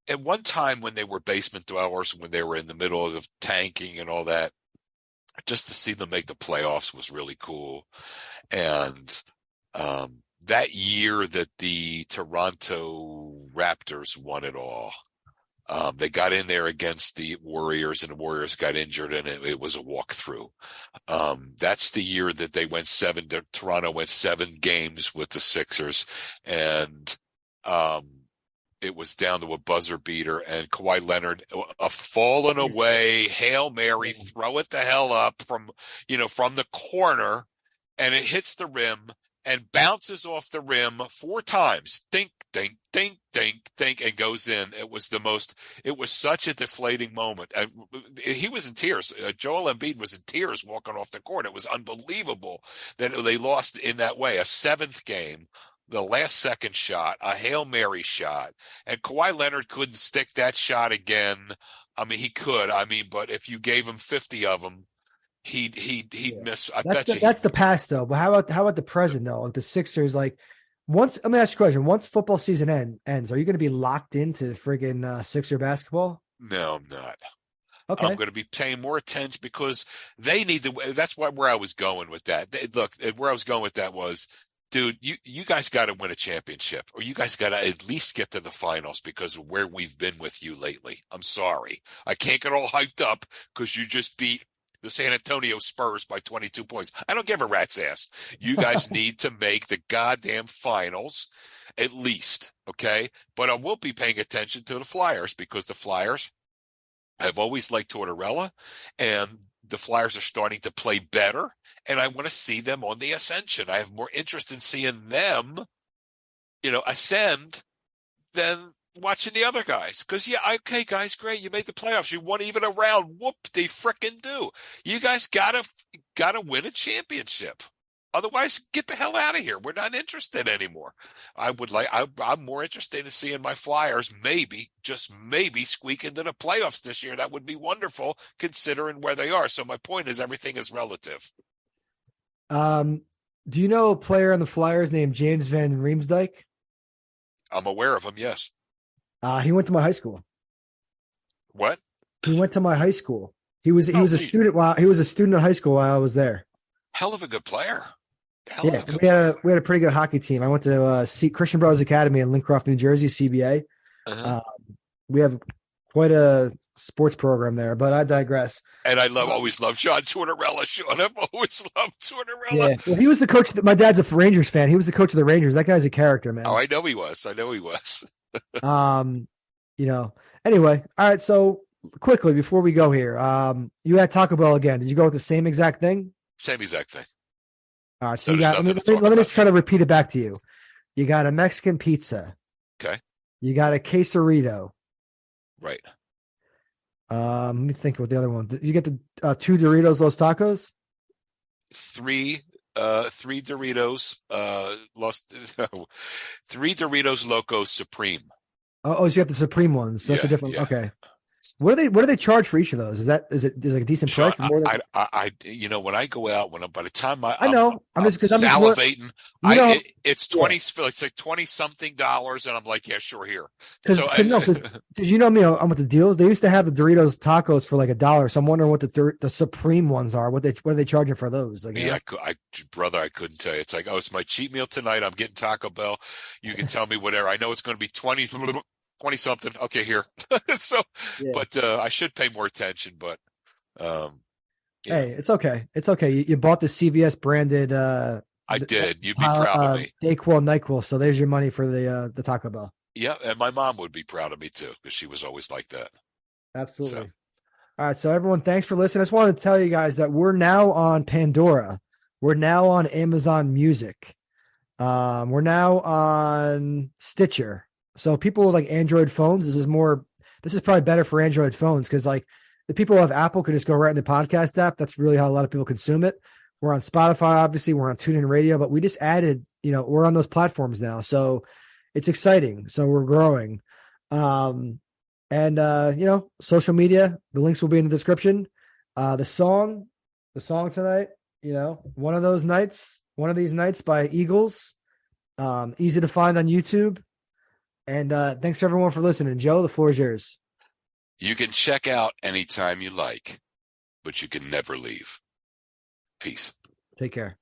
at one time when they were basement dwellers, when they were in the middle of tanking and all that, just to see them make the playoffs was really cool. And that year that the Toronto Raptors won it all, they got in there against the Warriors, and the Warriors got injured, and it was a walkthrough. That's the year that they went Toronto went 7 games with the Sixers, and it was down to a buzzer beater, and Kawhi Leonard, a fallen away Hail Mary, throw it the hell up from the corner, and it hits the rim and bounces off the rim 4 times. Dink, dink, dink, dink, dink, and goes in. It was such a deflating moment. He was in tears. Joel Embiid was in tears walking off the court. It was unbelievable that they lost in that way. A 7th game, the last second shot, a Hail Mary shot, and Kawhi Leonard couldn't stick that shot again. I mean, he could. I mean, but if you gave him 50 of them, he'd miss. I bet you. That's the past though. But how about the present though? Like the Sixers, like Let me ask you a question. Once football season ends, are you going to be locked into friggin' Sixer basketball? No, I'm not. I'm Okay. going to be paying more attention because they need to. That's where I was going with that. Look, where I was going with that was, dude, you guys got to win a championship, or you guys got to at least get to the finals because of where we've been with you lately. I'm sorry, I can't get all hyped up because you just beat the San Antonio Spurs by 22 points. I don't give a rat's ass. You guys need to make the goddamn finals at least, okay? But I will be paying attention to the Flyers because the Flyers, I've always liked Tortorella, and the Flyers are starting to play better, and I want to see them on the ascension. I have more interest in seeing them, ascend than watching the other guys. Because, yeah, okay, guys, great. You made the playoffs. You won even a round. Whoop, they frickin' do. You guys gotta win a championship. Otherwise, get the hell out of here. We're not interested anymore. I'm more interested in seeing my Flyers maybe, just maybe, squeak into the playoffs this year. That would be wonderful considering where they are. So my point is everything is relative. Do you know a player on the Flyers named James Van Riemsdyk? I'm aware of him, yes. He went to my high school. What? He went to my high school. He was a neat. student he was a student in high school while I was there. Hell of a good player. We had a pretty good hockey team. I went to Christian Brothers Academy in Lincroft, New Jersey, CBA. Uh-huh. We have quite a sports program there, but I digress. And I always loved John Tortorella. Sean, I've always loved Tortorella. Yeah, well, he was the coach. My dad's a Rangers fan. He was the coach of the Rangers. That guy's a character, man. Oh, I know he was. Anyway, all right. So quickly before we go here, you had Taco Bell again. Did you go with the same exact thing? Same exact thing. All right. So you got. Let me just try to repeat it back to you. You got a Mexican pizza. Okay. You got a quesarito. Right. Let me think what the other one. Did you get the 2 Doritos Los Tacos? 3 Doritos three Doritos Locos Supreme. Oh, so you got the Supreme ones. So that's a different. Yeah. Okay. What do they charge for each of those? Is it like a decent price? More than... when I go out, by the time I'm just salivating. It's 20. It's like $20-something, and I'm like, yeah, sure, here. Because you know me, I'm with the deals. They used to have the Doritos tacos for like $1. So I'm wondering what the Supreme ones are. What are they charging for those? Like, brother, I couldn't tell you. It's like, it's my cheat meal tonight. I'm getting Taco Bell. You can tell me whatever. I know it's going to be 20 something. Okay, here. But I should pay more attention, but hey, it's okay. It's okay. You bought the CVS branded I did. You'd be proud of me. Dayquil, NyQuil. So there's your money for the Taco Bell. Yeah, and my mom would be proud of me too, because she was always like that. Absolutely. So. All right, so everyone, thanks for listening. I just wanted to tell you guys that we're now on Pandora. We're now on Amazon Music. We're now on Stitcher. So people with like Android phones, this is probably better for Android phones because like the people who have Apple could just go right in the podcast app. That's really how a lot of people consume it. We're on Spotify, obviously. We're on TuneIn Radio, but we just added, we're on those platforms now. So it's exciting. So we're growing. Social media, the links will be in the description. The song tonight, one of these nights by Eagles, easy to find on YouTube. And thanks everyone for listening. Joe, the floor is yours. You can check out anytime you like, but you can never leave. Peace. Take care.